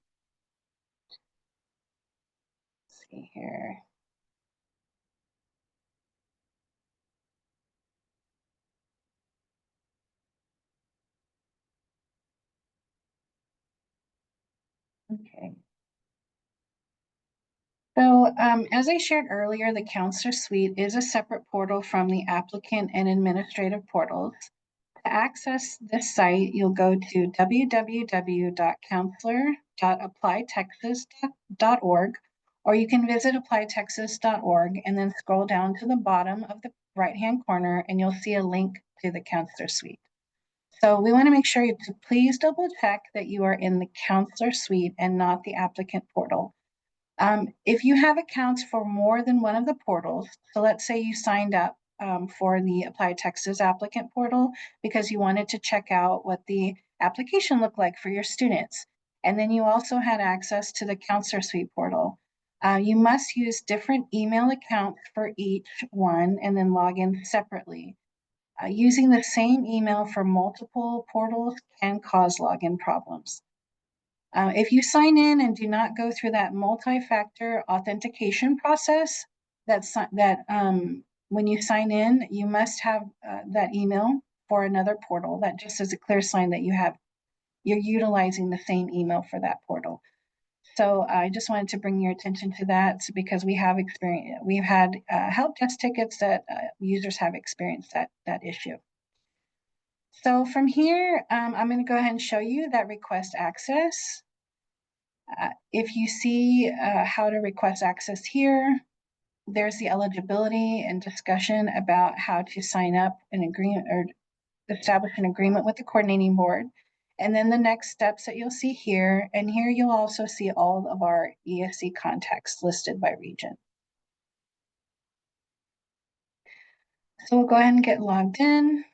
Let's see here. Okay. So as I shared earlier, the Counselor Suite is a separate portal from the applicant and administrative portals. To access this site, you'll go to www.counselor.applytexas.org, or you can visit applytexas.org and then scroll down to the bottom of the right-hand corner and you'll see a link to the Counselor Suite. So we want to make sure to please double check that you are in the Counselor Suite and not the applicant portal. If you have accounts for more than one of the portals, so let's say you signed up for the ApplyTexas applicant portal because you wanted to check out what the application looked like for your students, and then you also had access to the Counselor Suite portal. You must use different email accounts for each one and then log in separately. Using the same email for multiple portals can cause login problems. If you sign in and do not go through that multi-factor authentication process, when you sign in, you must have that email for another portal. That just is a clear sign that you're utilizing the same email for that portal. So I just wanted to bring your attention to that because we've had help desk tickets that users have experienced that issue. So from here, I'm going to go ahead and show you that request access. If you see how to request access here, there's the eligibility and discussion about how to sign up an agreement or establish an agreement with the coordinating board. And then the next steps that you'll see here, and here you'll also see all of our ESC contacts listed by region. So we'll go ahead and get logged in.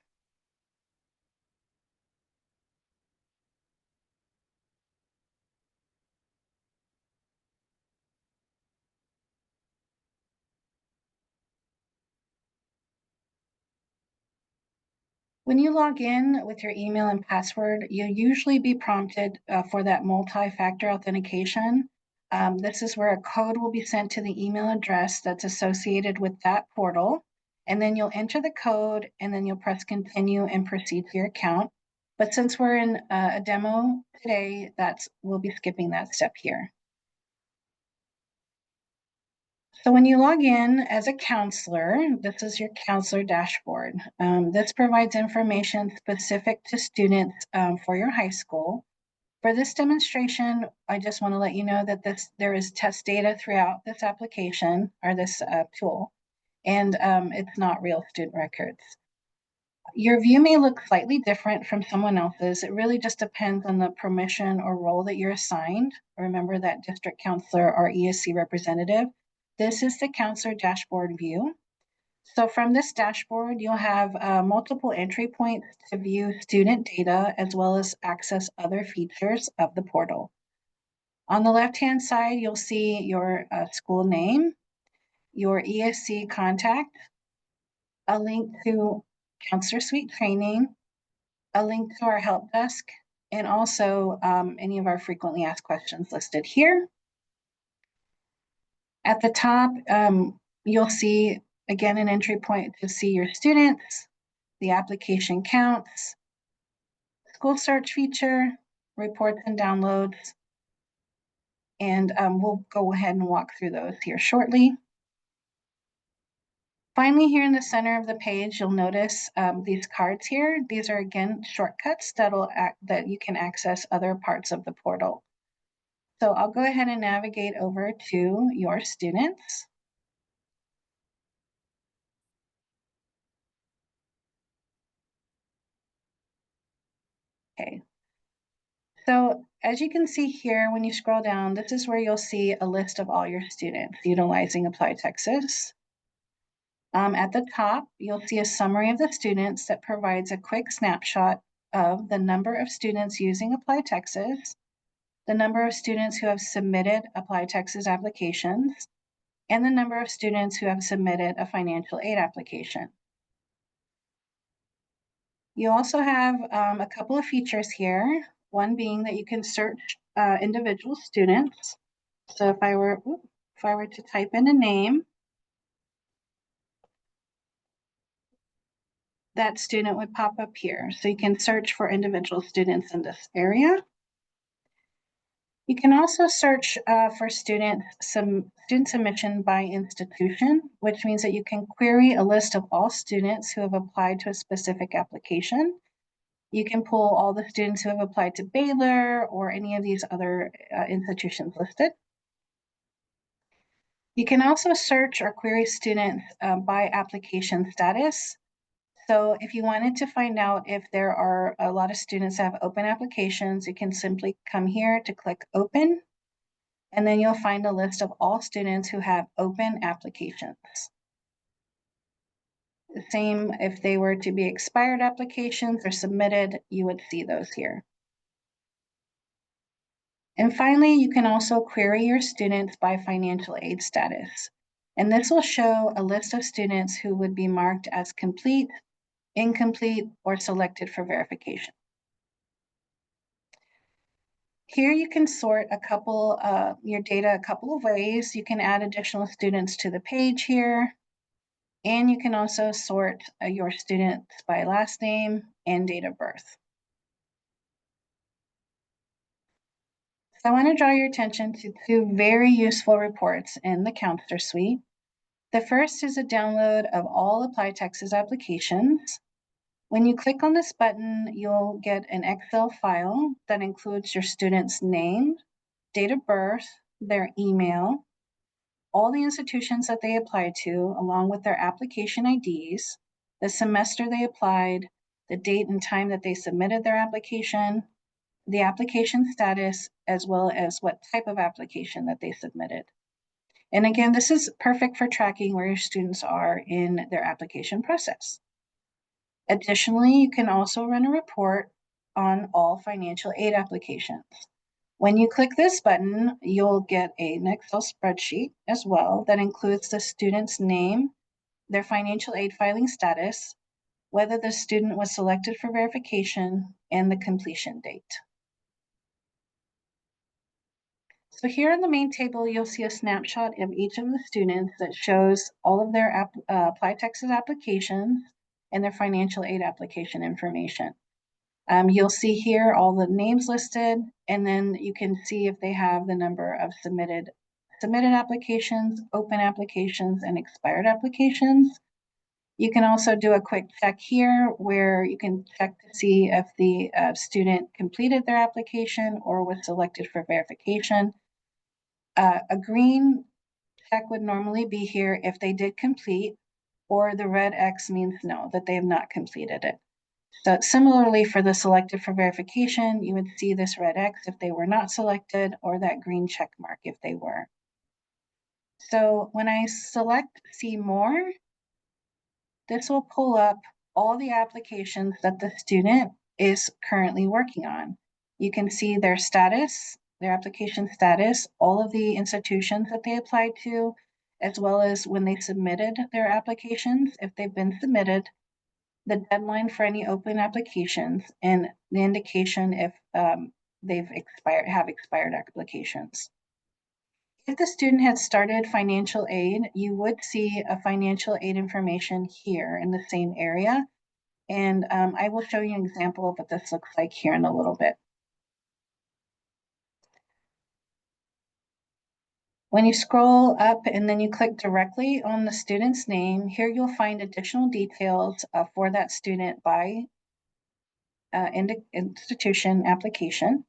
When you log in with your email and password, you'll usually be prompted for that multi-factor authentication. This is where a code will be sent to the email address that's associated with that portal. And then you'll enter the code and then you'll press continue and proceed to your account. But since we're in a demo today, we'll be skipping that step here. So when you log in as a counselor, this is your counselor dashboard. This provides information specific to students for your high school. For this demonstration, I just want to let you know that there is test data throughout this application or this tool, and it's not real student records. Your view may look slightly different from someone else's. It really just depends on the permission or role that you're assigned. Remember that district counselor or ESC representative. This is the counselor dashboard view. So from this dashboard, you'll have multiple entry points to view student data as well as access other features of the portal. On the left-hand side, you'll see your school name, your ESC contact, a link to Counselor Suite training, a link to our help desk, and also any of our frequently asked questions listed here. At the top, you'll see, again, an entry point to see your students, the application counts, school search feature, reports and downloads, and we'll go ahead and walk through those here shortly. Finally, here in the center of the page, you'll notice these cards here. These are, again, shortcuts that you can access other parts of the portal. So I'll go ahead and navigate over to your students. Okay. So as you can see here, when you scroll down, this is where you'll see a list of all your students utilizing ApplyTexas. At the top, you'll see a summary of the students that provides a quick snapshot of the number of students using ApplyTexas, the number of students who have submitted ApplyTexas applications, and the number of students who have submitted a financial aid application. You also have a couple of features here, one being that you can search individual students. So if I were to type in a name, that student would pop up here. So you can search for individual students in this area. You can also search for student submission by institution, which means that you can query a list of all students who have applied to a specific application. You can pull all the students who have applied to Baylor or any of these other institutions listed. You can also search or query students by application status. So if you wanted to find out if there are a lot of students that have open applications, you can simply come here to click open, and then you'll find a list of all students who have open applications. The same if they were to be expired applications or submitted, you would see those here. And finally, you can also query your students by financial aid status. And this will show a list of students who would be marked as complete, incomplete, or selected for verification. Here you can sort your data a couple of ways. You can add additional students to the page here, and you can also sort your students by last name and date of birth. So I want to draw your attention to two very useful reports in the Counselor Suite. The first is a download of all ApplyTexas applications. When you click on this button, you'll get an Excel file that includes your student's name, date of birth, their email, all the institutions that they applied to, along with their application IDs, the semester they applied, the date and time that they submitted their application, the application status, as well as what type of application that they submitted. And again, this is perfect for tracking where your students are in their application process. Additionally, you can also run a report on all financial aid applications. When you click this button, you'll get an Excel spreadsheet as well that includes the student's name, their financial aid filing status, whether the student was selected for verification, and the completion date. So here in the main table, you'll see a snapshot of each of the students that shows all of their ApplyTexas applications and their financial aid application information. You'll see here all the names listed, and then you can see if they have the number of submitted applications, open applications, and expired applications. You can also do a quick check here where you can check to see if the student completed their application or was selected for verification. A green check would normally be here if they did complete, or the red X means no, that they have not completed it. So similarly for the selected for verification, you would see this red X if they were not selected, or that green check mark if they were. So when I select see more, this will pull up all the applications that the student is currently working on. You can see their status, their application status, all of the institutions that they applied to, as well as when they submitted their applications, if they've been submitted, the deadline for any open applications, and the indication if they've have expired applications. If the student had started financial aid, you would see a financial aid information here in the same area. And I will show you an example of what this looks like here in a little bit. When you scroll up and then you click directly on the student's name, here you'll find additional details for that student by institution application.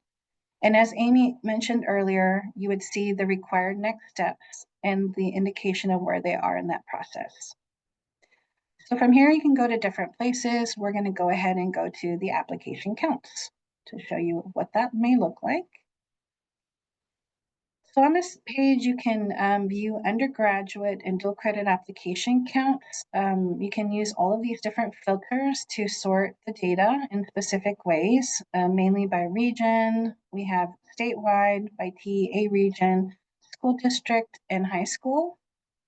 And as Amy mentioned earlier, you would see the required next steps and the indication of where they are in that process. So from here, you can go to different places. We're going to go ahead and go to the application counts to show you what that may look like. So on this page, you can view undergraduate and dual credit application counts. You can use all of these different filters to sort the data in specific ways, mainly by region. We have statewide, by TEA region, school district, and high school.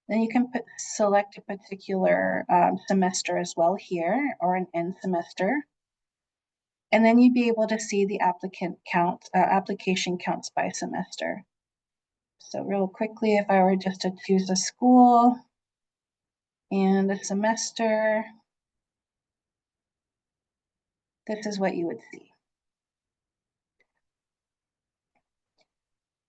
Then you can select a particular semester as well here, or an end semester. And then you'd be able to see the applicant count, application counts by semester. So real quickly, if I were just to choose a school and a semester, this is what you would see.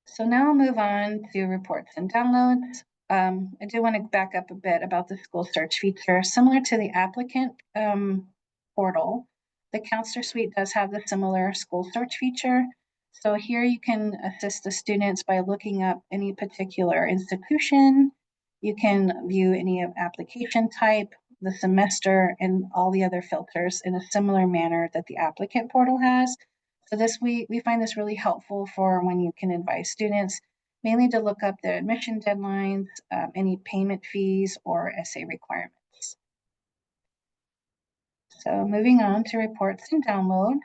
So now I'll move on to reports and downloads. I do want to back up a bit about the school search feature. Similar to the applicant portal, the counselor suite does have the similar school search feature. So here you can assist the students by looking up any particular institution. You can view any application type, the semester, and all the other filters in a similar manner that the applicant portal has. So this we find this really helpful for when you can advise students, mainly to look up the admission deadlines, any payment fees, or essay requirements. So moving on to reports and downloads.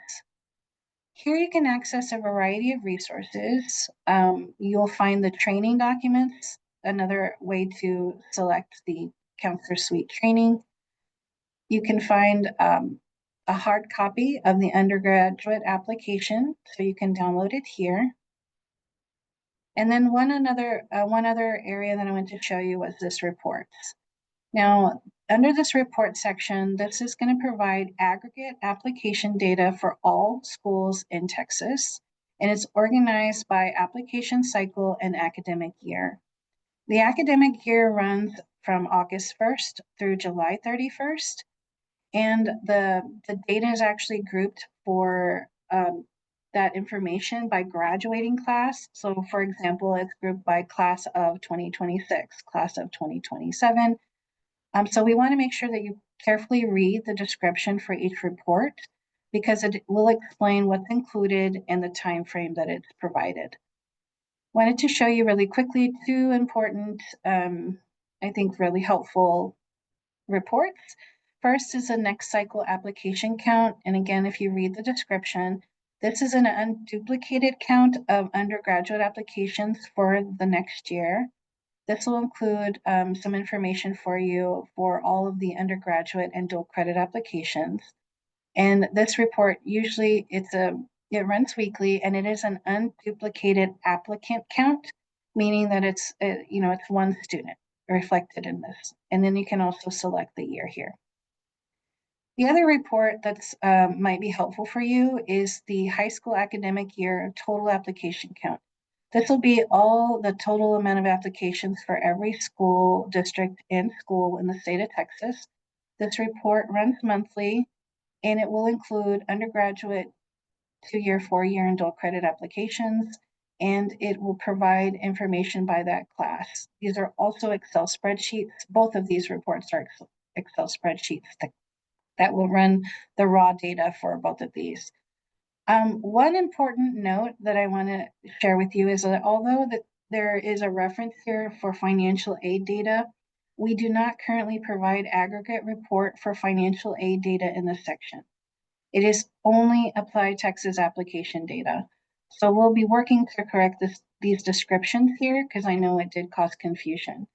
Here you can access a variety of resources. You'll find the training documents, another way to select the Counselor Suite training. You can find a hard copy of the undergraduate application, so you can download it here. And then one other area that I want to show you was this reports. Now, under this report section, this is going to provide aggregate application data for all schools in Texas, and it's organized by application cycle and academic year. The academic year runs from August 1st through July 31st, and the data is actually grouped for that information by graduating class. So for example, it's grouped by class of 2026, class of 2027. So we want to make sure that you carefully read the description for each report, because it will explain what's included and the time frame that it's provided. Wanted to show you really quickly two important, I think really helpful reports. First is the next cycle application count. And again, if you read the description, this is an unduplicated count of undergraduate applications for the next year. This will include some information for you for all of the undergraduate and dual credit applications. And this report usually it runs weekly, and it is an unduplicated applicant count, meaning that it's it's one student reflected in this. And then you can also select the year here. The other report that's might be helpful for you is the high school academic year total application count. This will be all the total amount of applications for every school district and school in the state of Texas. This report runs monthly, and it will include undergraduate, 2-year, 4-year, and dual credit applications, and it will provide information by that class. These are also Excel spreadsheets. Both of these reports are Excel spreadsheets that will run the raw data for both of these. One important note that I want to share with you is that although there is a reference here for financial aid data, we do not currently provide aggregate report for financial aid data in this section. It is only ApplyTexas application data. So we'll be working to correct these descriptions here because I know it did cause confusion.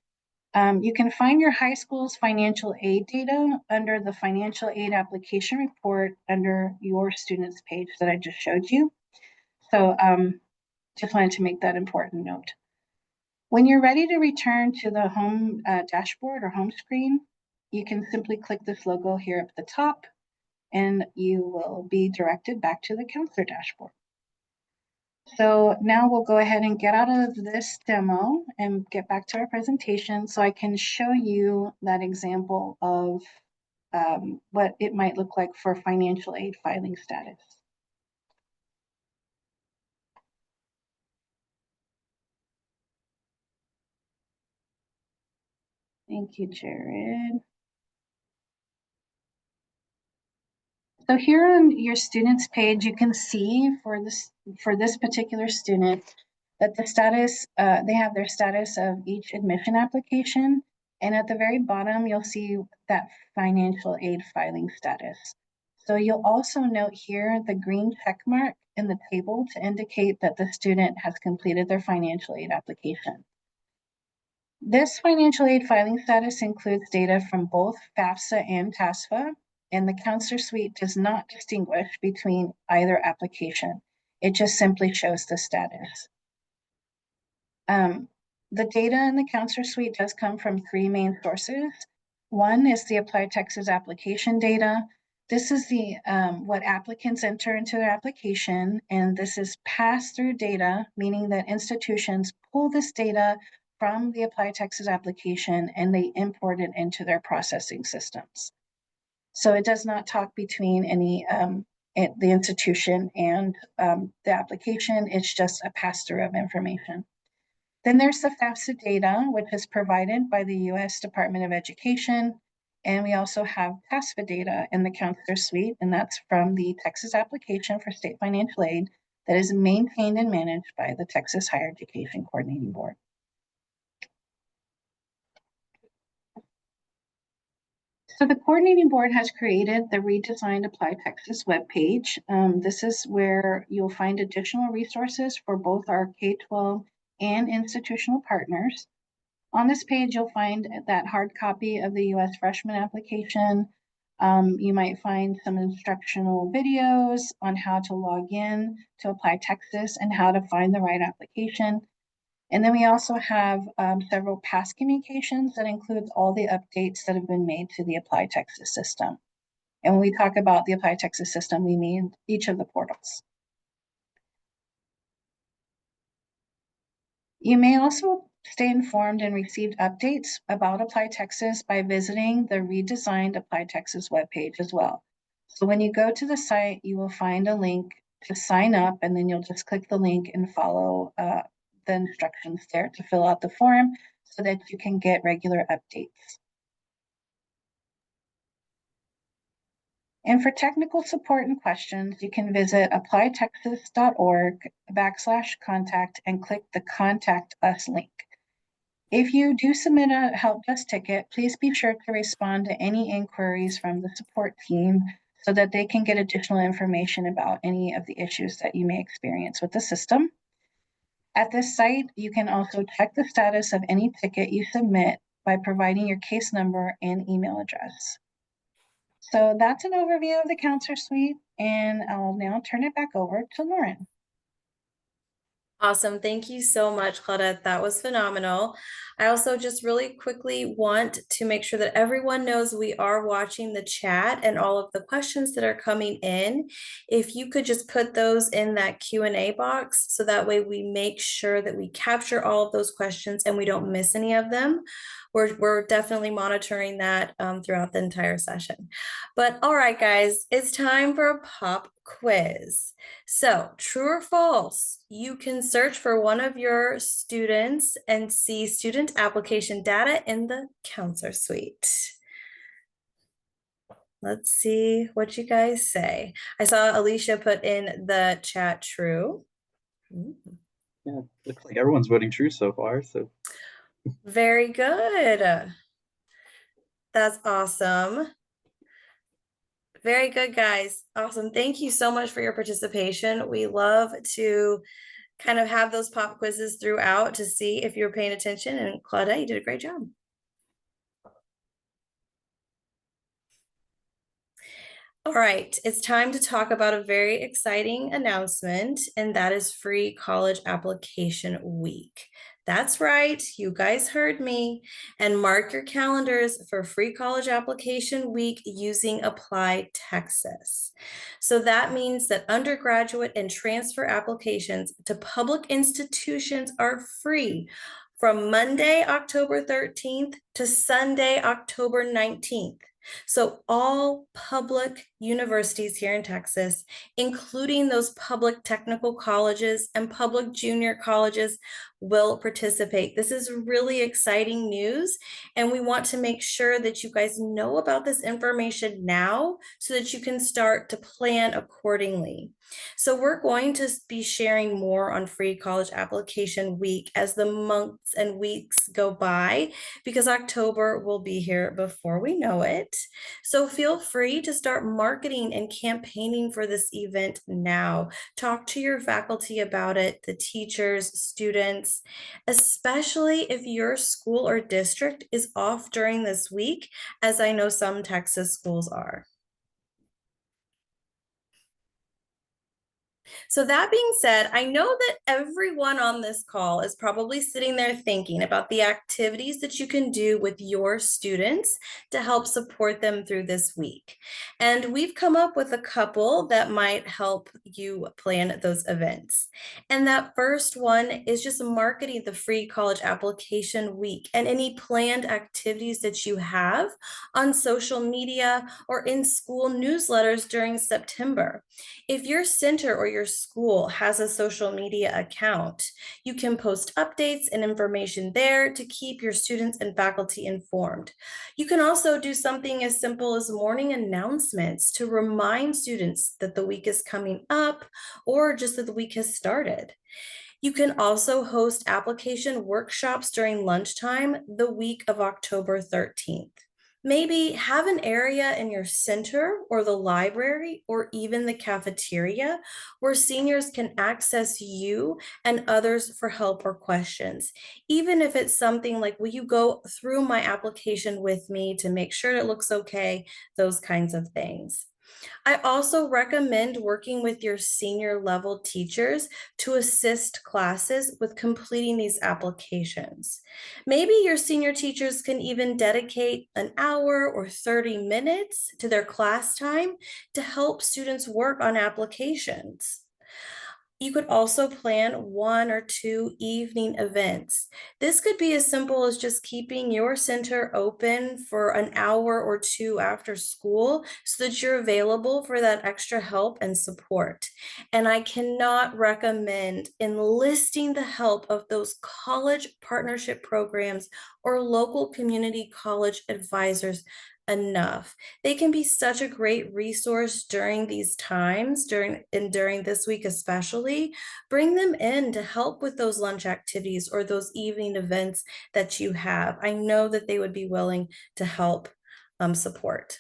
You can find your high school's financial aid data under the financial aid application report under your students page that I just showed you. So just wanted to make that important note. When you're ready to return to the home dashboard or home screen, you can simply click this logo here at the top and you will be directed back to the counselor dashboard. So now we'll go ahead and get out of this demo and get back to our presentation so I can show you that example of what it might look like for financial aid filing status. Thank you, Jared. So here on your students page, you can see for this particular student that the status, they have their status of each admission application. And at the very bottom, you'll see that financial aid filing status. So you'll also note here the green check mark in the table to indicate that the student has completed their financial aid application. This financial aid filing status includes data from both FAFSA and TASFA, and the counselor suite does not distinguish between either application. It just simply shows the status. The data in the counselor suite does come from 3 main sources. One is the ApplyTexas application data. This is the what applicants enter into their application, and this is pass-through data, meaning that institutions pull this data from the ApplyTexas application and they import it into their processing systems. So it does not talk between any the institution and the application. It's just a pass-through of information. Then there's the FAFSA data, which is provided by the U.S. Department of Education. And we also have TASFA data in the counselor suite, and that's from the Texas application for state financial aid that is maintained and managed by the Texas Higher Education Coordinating Board. So the coordinating board has created the redesigned ApplyTexas webpage. This is where you'll find additional resources for both our K-12 and institutional partners. On this page, you'll find that hard copy of the U.S. freshman application. You might find some instructional videos on how to log in to ApplyTexas and how to find the right application. And then we also have several past communications that includes all the updates that have been made to the ApplyTexas system. And when we talk about the ApplyTexas system, we mean each of the portals. You may also stay informed and receive updates about ApplyTexas by visiting the redesigned ApplyTexas webpage as well. So when you go to the site, you will find a link to sign up, and then you'll just click the link and follow the instructions there to fill out the form so that you can get regular updates. And for technical support and questions, you can visit applytexas.org/contact and click the Contact Us link. If you do submit a help desk ticket, please be sure to respond to any inquiries from the support team so that they can get additional information about any of the issues that you may experience with the system. At this site, you can also check the status of any ticket you submit by providing your case number and email address. So that's an overview of the counselor suite, and I'll now turn it back over to Lauren. Awesome. Thank you so much, Claudette. That was phenomenal. I also just really quickly want to make sure that everyone knows we are watching the chat and all of the questions that are coming in. If you could just put those in that Q&A box, so that way we make sure that we capture all of those questions and we don't miss any of them. we're definitely monitoring that throughout the entire session. But all right, guys, it's time for a pop quiz. So true or false, you can search for one of your students and see student application data in the counselor suite. Let's see what you guys say. I saw Alicia put in the chat true. Yeah, looks like everyone's voting true so far. So Very good. That's awesome. Very good, guys. Awesome. Thank you so much for your participation. We love to kind of have those pop quizzes throughout to see if you're paying attention. And Claudette, you did a great job. All right, it's time to talk about a very exciting announcement, and that is Free College Application Week. That's right, you guys heard me. And mark your calendars for Free College Application Week using ApplyTexas. So that means that undergraduate and transfer applications to public institutions are free from Monday, October 13th to Sunday, October 19th. So all public universities here in Texas, including those public technical colleges and public junior colleges, will participate. This is really exciting news, and we want to make sure that you guys know about this information now so that you can start to plan accordingly. So we're going to be sharing more on Free College Application Week as the months and weeks go by, because October will be here before we know it. So feel free to start marketing and campaigning for this event now. Talk to your faculty about it, the teachers, students, especially if your school or district is off during this week, as I know some Texas schools are. So that being said, I know that everyone on this call is probably sitting there thinking about the activities that you can do with your students to help support them through this week. And we've come up with a couple that might help you plan those events. And that first one is just marketing the Free College Application Week and any planned activities that you have on social media or in school newsletters during September. If your center or your school has a social media account, you can post updates and information there to keep your students and faculty informed. You can also do something as simple as morning announcements to remind students that the week is coming up or just that the week has started. You can also host application workshops during lunchtime the week of October 13th. Maybe have an area in your center or the library or even the cafeteria where seniors can access you and others for help or questions. Even if it's something like, will you go through my application with me to make sure it looks okay, those kinds of things. I also recommend working with your senior level teachers to assist classes with completing these applications. Maybe your senior teachers can even dedicate an hour or 30 minutes to their class time to help students work on applications. You could also plan 1 or 2 evening events. This could be as simple as just keeping your center open for an hour or 2 after school so that you're available for that extra help and support. And I cannot recommend enlisting the help of those college partnership programs or local community college advisors enough. They can be such a great resource during these times, during this week especially. Bring them in to help with those lunch activities or those evening events that you have. I know that they would be willing to help support.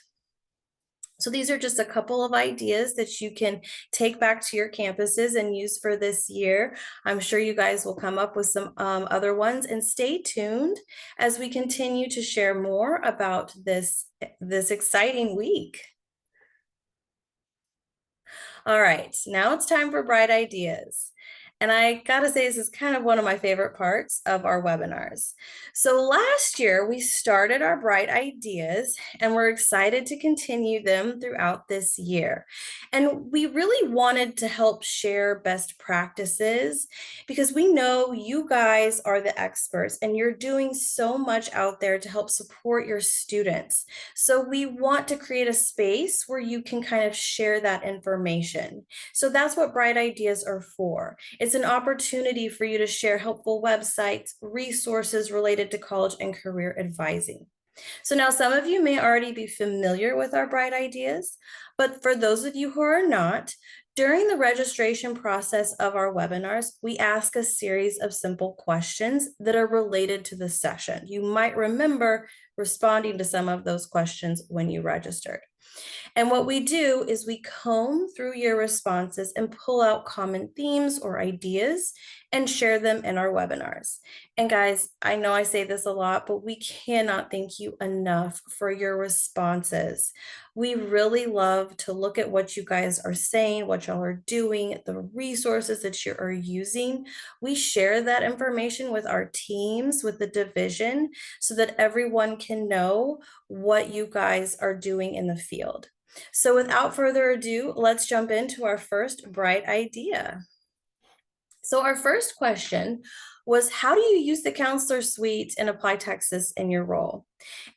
So these are just a couple of ideas that you can take back to your campuses and use for this year. I'm sure you guys will come up with some other ones, and stay tuned as we continue to share more about this exciting week. All right, now it's time for bright ideas. And I gotta say, this is kind of one of my favorite parts of our webinars. So last year, we started our Bright Ideas, and we're excited to continue them throughout this year. And we really wanted to help share best practices because we know you guys are the experts and you're doing so much out there to help support your students. So we want to create a space where you can kind of share that information. So that's what Bright Ideas are for. It's an opportunity for you to share helpful websites, resources related to college and career advising. So now some of you may already be familiar with our Bright Ideas, but for those of you who are not, during the registration process of our webinars, we ask a series of simple questions that are related to the session. You might remember responding to some of those questions when you registered. And what we do is we comb through your responses and pull out common themes or ideas and share them in our webinars. And guys, I know I say this a lot, but we cannot thank you enough for your responses. We really love to look at what you guys are saying, what y'all are doing, the resources that you are using. We share that information with our teams, with the division, so that everyone can know what you guys are doing in the field. So without further ado, let's jump into our first Bright Idea. So our first question was, how do you use the Counselor Suite in ApplyTexas in your role?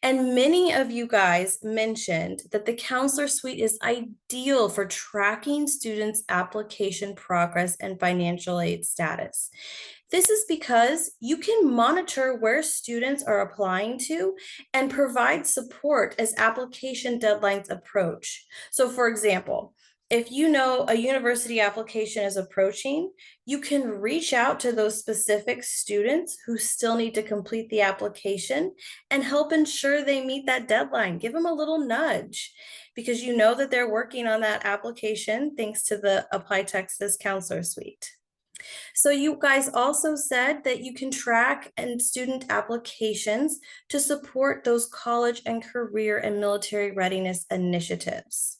And many of you guys mentioned that the Counselor Suite is ideal for tracking students' application progress and financial aid status. This is because you can monitor where students are applying to and provide support as application deadlines approach. So for example, if you know a university application is approaching, you can reach out to those specific students who still need to complete the application and help ensure they meet that deadline. Give them a little nudge because you know that they're working on that application thanks to the ApplyTexas Counselor Suite. So you guys also said that you can track and student applications to support those college and career and military readiness initiatives.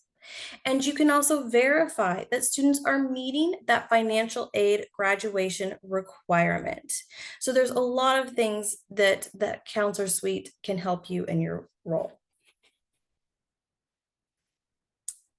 And you can also verify that students are meeting that financial aid graduation requirement. So there's a lot of things that Counselor Suite can help you in your role.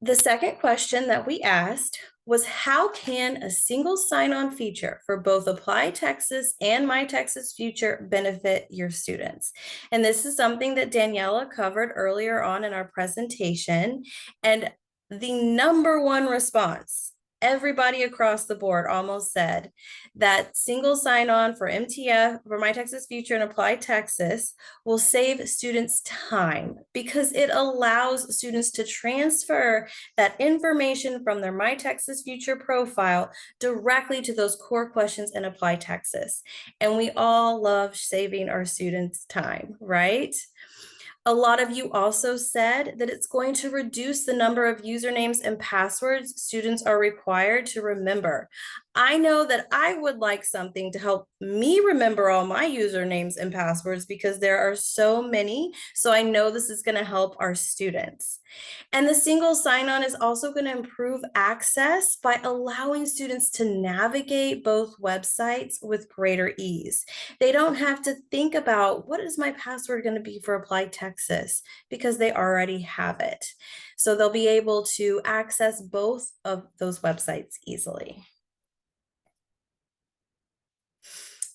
The second question that we asked was, how can a single sign-on feature for both ApplyTexas and MyTexas Future benefit your students? And this is something that Daniela covered earlier on in our presentation. And the number one response, everybody across the board almost said that single sign-on for MTF, for MyTexas Future and ApplyTexas will save students time because it allows students to transfer that information from their MyTexas Future profile directly to those core questions in ApplyTexas. And we all love saving our students time, right? A lot of you also said that it's going to reduce the number of usernames and passwords students are required to remember. I know that I would like something to help me remember all my usernames and passwords because there are so many. So I know this is going to help our students. And the single sign-on is also going to improve access by allowing students to navigate both websites with greater ease. They don't have to think about what is my password going to be for ApplyTexas because they already have it. So they'll be able to access both of those websites easily.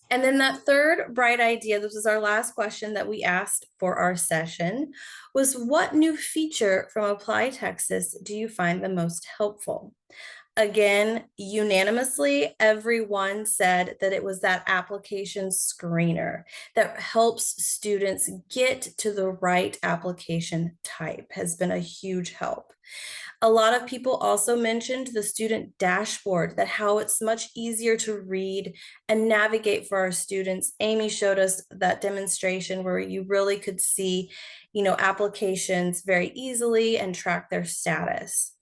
And then that third Bright Idea, this is our last question that we asked for our session, was what new feature from ApplyTexas do you find the most helpful? Again, unanimously, everyone said that it was that application screener that helps students get to the right application type has been a huge help. A lot of people also mentioned the student dashboard, that how it's much easier to read and navigate for our students. Amy showed us that demonstration where you really could see, applications very easily and track their status.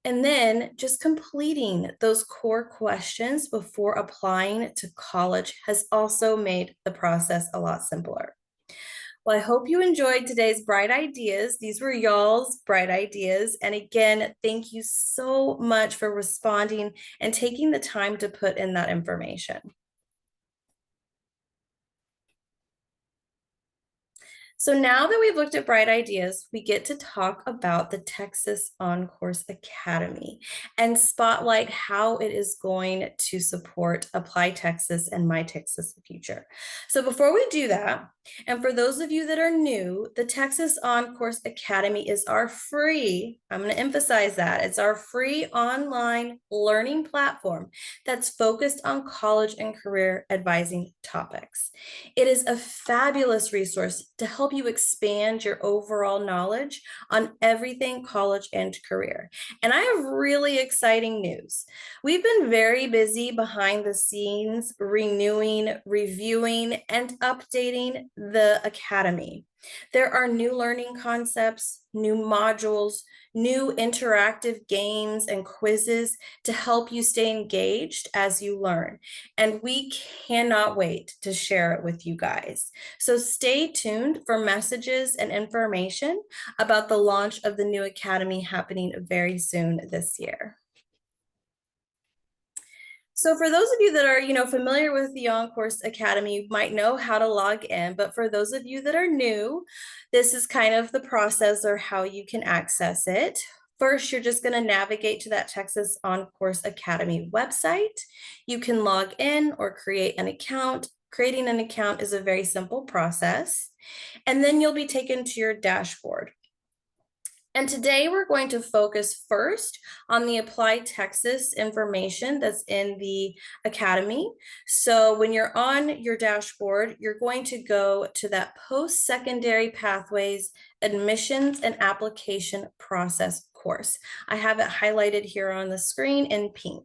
And then just completing those core questions before applying to college has also made the process a lot simpler. Well, I hope you enjoyed today's bright ideas. These were y'all's bright ideas. And again, thank you so much for responding and taking the time to put in that information. So now that we've looked at bright ideas, we get to talk about the Texas On-Course Academy and spotlight how it is going to support ApplyTexas and My Texas Future. So before we do that, and for those of you that are new, the Texas On-Course Academy is our free, I'm going to emphasize that, it's our free online learning platform that's focused on college and career advising topics. It is a fabulous resource to help you expand your overall knowledge on everything college and career. And I have really exciting news. We've been very busy behind the scenes, renewing, reviewing, and updating the Academy. There are new learning concepts, new modules, new interactive games and quizzes to help you stay engaged as you learn. And we cannot wait to share it with you guys. So stay tuned for messages and information about the launch of the new Academy happening very soon this year. So for those of you that are, familiar with the On-Course Academy, you might know how to log in, but for those of you that are new, this is kind of the process or how you can access it. First, you're just going to navigate to that Texas On-Course Academy website. You can log in or create an account. Creating an account is a very simple process. And then you'll be taken to your dashboard. And today we're going to focus first on the ApplyTexas information that's in the Academy. So when you're on your dashboard, you're going to go to that post-secondary pathways, admissions and application process course. I have it highlighted here on the screen in pink.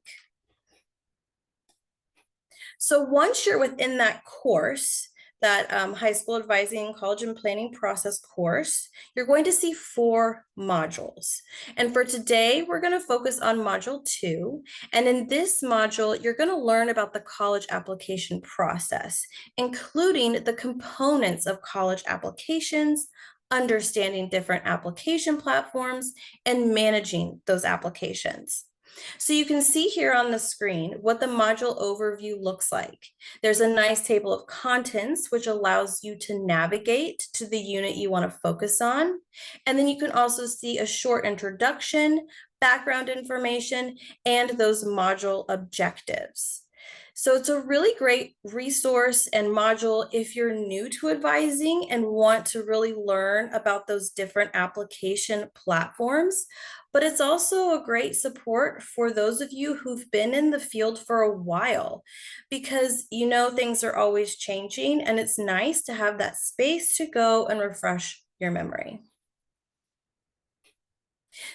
So once you're within that course, that high school advising, college and planning process course, you're going to see 4 modules. And for today, we're going to focus on module 2. And in this module, you're going to learn about the college application process, including the components of college applications, understanding different application platforms, and managing those applications. So you can see here on the screen what the module overview looks like. There's a nice table of contents, which allows you to navigate to the unit you want to focus on. And then you can also see a short introduction, background information, and those module objectives. So it's a really great resource and module if you're new to advising and want to really learn about those different application platforms. But it's also a great support for those of you who've been in the field for a while, because things are always changing and it's nice to have that space to go and refresh your memory.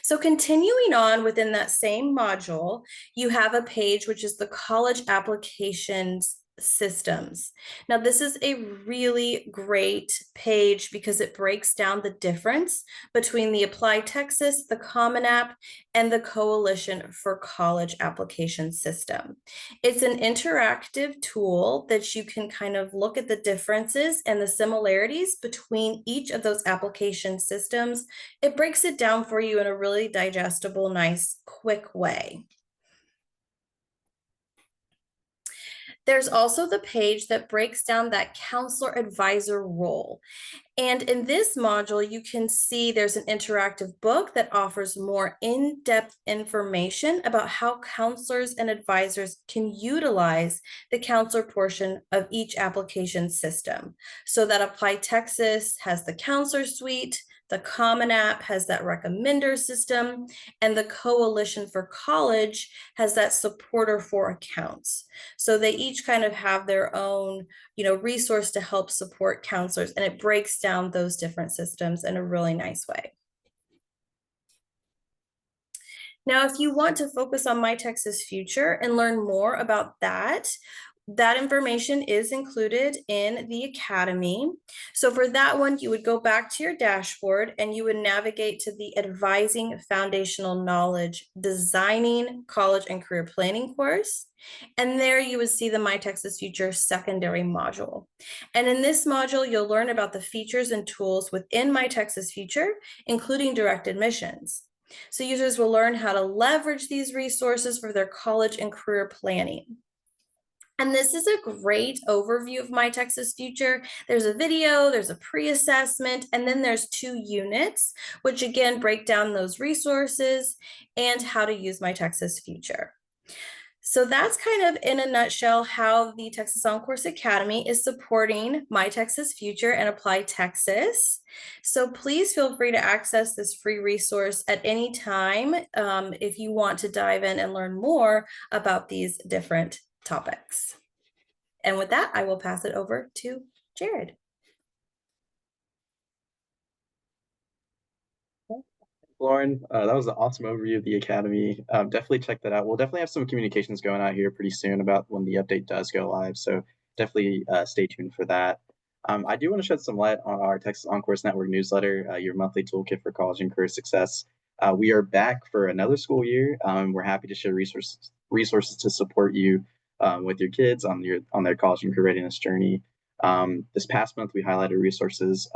So continuing on within that same module, you have a page which is the college applications systems. Now, this is a really great page because it breaks down the difference between the ApplyTexas, the Common App, and the Coalition for College Application System. It's an interactive tool that you can kind of look at the differences and the similarities between each of those application systems. It breaks it down for you in a really digestible, nice, quick way. There's also the page that breaks down that counselor advisor role. And in this module, you can see there's an interactive book that offers more in-depth information about how counselors and advisors can utilize the counselor portion of each application system. So that ApplyTexas has the counselor suite, the Common App has that recommender system, and the Coalition for College has that supporter for accounts. So they each kind of have their own, resource to help support counselors, and it breaks down those different systems in a really nice way. Now, if you want to focus on My Texas Future and learn more about that, That information is included in the Academy. So for that one, you would go back to your dashboard and you would navigate to the Advising Foundational Knowledge Designing College and Career Planning course. And there you would see the My Texas Future secondary module. And in this module, you'll learn about the features and tools within My Texas Future, including direct admissions. So users will learn how to leverage these resources for their college and career planning. And this is a great overview of My Texas Future. There's a video, there's a pre-assessment, and then there's 2 units, which again break down those resources and how to use My Texas Future. So that's kind of in a nutshell how the Texas OnCourse Academy is supporting My Texas Future and ApplyTexas. So please feel free to access this free resource at any time if you want to dive in and learn more about these different topics. And with that, I will pass it over to Jared. Lauren, that was an awesome overview of the Academy. Definitely check that out. We'll definitely have some communications going out here pretty soon about when the update does go live. So definitely stay tuned for that. I do want to shed some light on our Texas OnCourse Network newsletter, your monthly toolkit for college and career success. We are back for another school year. We're happy to share resources to support you with your kids on their college and career readiness journey. This past month, we highlighted resources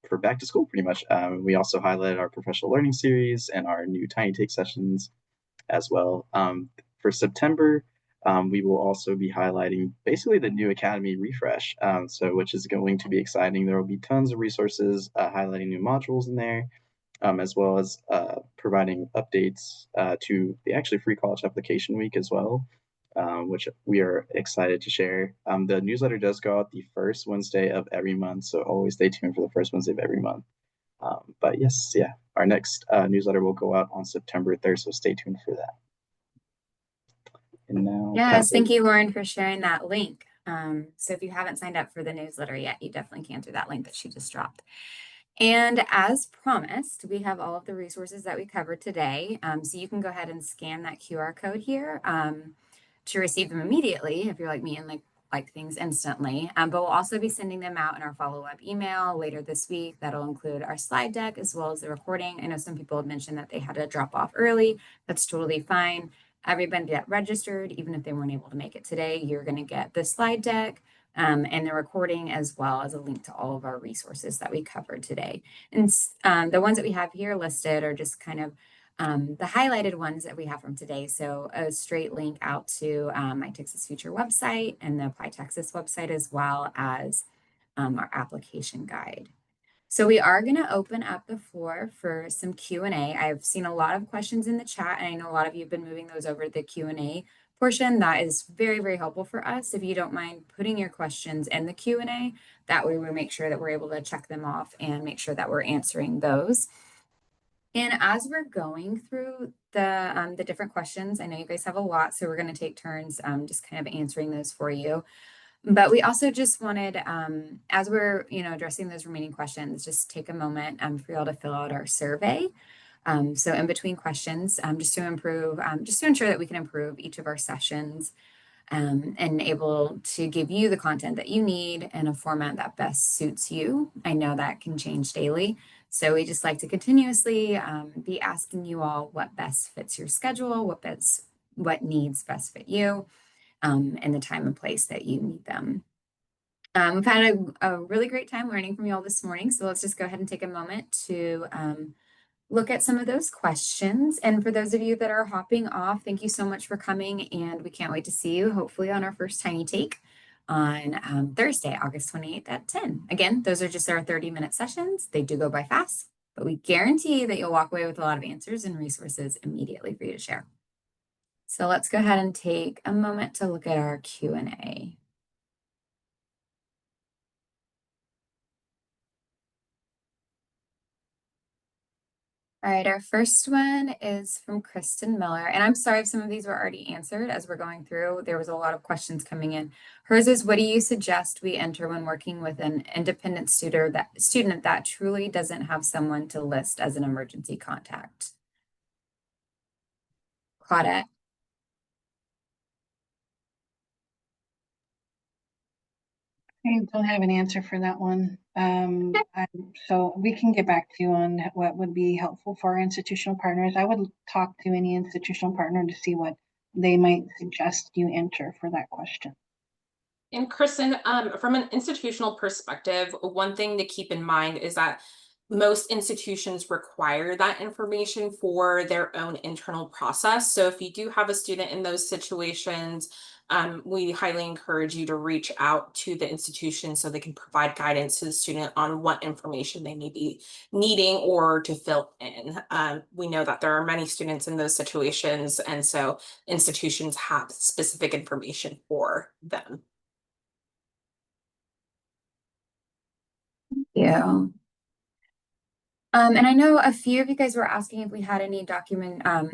for back to school pretty much. We also highlighted our professional learning series and our new Tiny Take sessions as well. For September, we will also be highlighting basically the new Academy refresh, which is going to be exciting. There will be tons of resources highlighting new modules in there, as well as providing updates to the actually free college application week as well, which we are excited to share. The newsletter does go out the first Wednesday of every month, so always stay tuned for the first Wednesday of every month. But yes, yeah, our next newsletter will go out on September 3rd, so stay tuned for that. And now, yes, thank you, Lauren, for sharing that link. So if you haven't signed up for the newsletter yet, you definitely can through that link that she just dropped. And as promised, we have all of the resources that we covered today. So you can go ahead and scan that QR code here to receive them immediately if you're like me and like things instantly. But we'll also be sending them out in our follow-up email later this week. That'll include our slide deck as well as the recording. I know some people have mentioned that they had to drop off early. That's totally fine. Everybody that registered, even if they weren't able to make it today, you're going to get the slide deck and the recording, as well as a link to all of our resources that we covered today. And the ones that we have here listed are just kind of the highlighted ones that we have from today. So a straight link out to My Texas Future website and the ApplyTexas website, as well as our application guide. So we are going to open up the floor for some Q&A. I've seen a lot of questions in the chat, and I know a lot of you have been moving those over to the Q&A portion. That is very, very helpful for us. If you don't mind putting your questions in the Q&A, that way we make sure that we're able to check them off and make sure that we're answering those. And as we're going through the different questions, I know you guys have a lot, so we're going to take turns just kind of answering those for you. But we also just wanted, as we're addressing those remaining questions, just take a moment for y'all to fill out our survey. So in between questions, just to improve, just to ensure that we can improve each of our sessions and able to give you the content that you need in a format that best suits you. I know that can change daily. So we just like to continuously be asking you all what best fits your schedule, what needs best fit you, and the time and place that you need them. We've had a really great time learning from you all this morning. So let's just go ahead and take a moment to look at some of those questions. And for those of you that are hopping off, thank you so much for coming. And we can't wait to see you, hopefully, on our first Tiny Take on Thursday, August 28th at 10. Again, those are just our 30-minute sessions. They do go by fast, but we guarantee that you'll walk away with a lot of answers and resources immediately for you to share. So let's go ahead and take a moment to look at our Q&A. All right, our first one is from Kristen Miller. And I'm sorry if some of these were already answered as we're going through. There was a lot of questions coming in. Hers is, what do you suggest we enter when working with an independent student that truly doesn't have someone to list as an emergency contact? Claudette. I don't have an answer for that one. So we can get back to you on what would be helpful for our institutional partners. I would talk to any institutional partner to see what they might suggest you enter for that question. And Kristen, from an institutional perspective, one thing to keep in mind is that most institutions require that information for their own internal process. So if you do have a student in those situations, we highly encourage you to reach out to the institution so they can provide guidance to the student on what information they may be needing or to fill in. We know that there are many students in those situations, and so institutions have specific information for them. Yeah. And I know a few of you guys were asking if we had any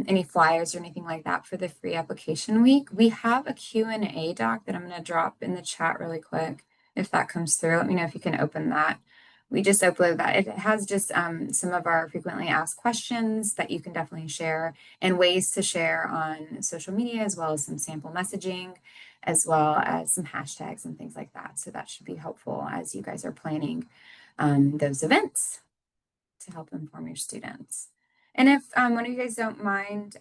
any flyers or anything like that for the free application week. We have a Q&A doc that I'm going to drop in the chat really quick. If that comes through, let me know if you can open that. We just upload that. It has just some of our frequently asked questions that you can definitely share and ways to share on social media, as well as some sample messaging, as well as some hashtags and things like that. So that should be helpful as you guys are planning those events to help inform your students. And if one of you guys don't mind,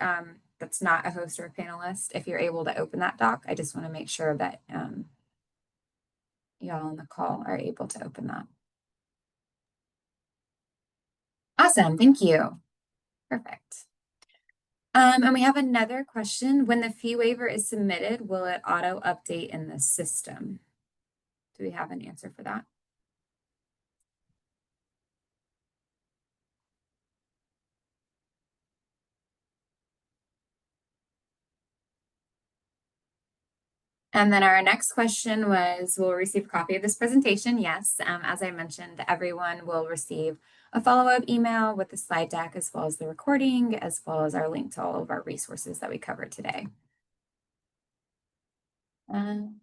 that's not a host or a panelist, if you're able to open that doc, I just want to make sure that y'all on the call are able to open that. Awesome, thank you. Perfect. And we have another question. When the fee waiver is submitted, will it auto update in the system? Do we have an answer for that? And then our next question was, will we receive a copy of this presentation? Yes, as I mentioned, everyone will receive a follow-up email with the slide deck, as well as the recording, as well as our link to all of our resources that we covered today. On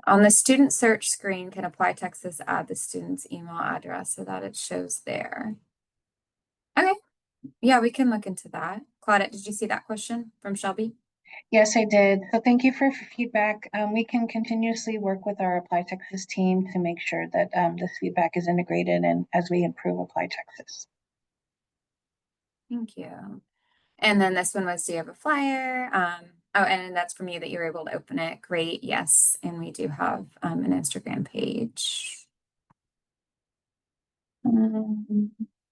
the student search screen, can ApplyTexas add the student's email address so that it shows there? Okay, yeah, we can look into that. Claudette, did you see that question from Shelby? Yes, I did. So thank you for feedback. We can continuously work with our ApplyTexas team to make sure that this feedback is integrated and as we improve ApplyTexas. Thank you. And then this one was, do you have a flyer? Oh, and that's from you that you're able to open it. Great, yes. And we do have an Instagram page.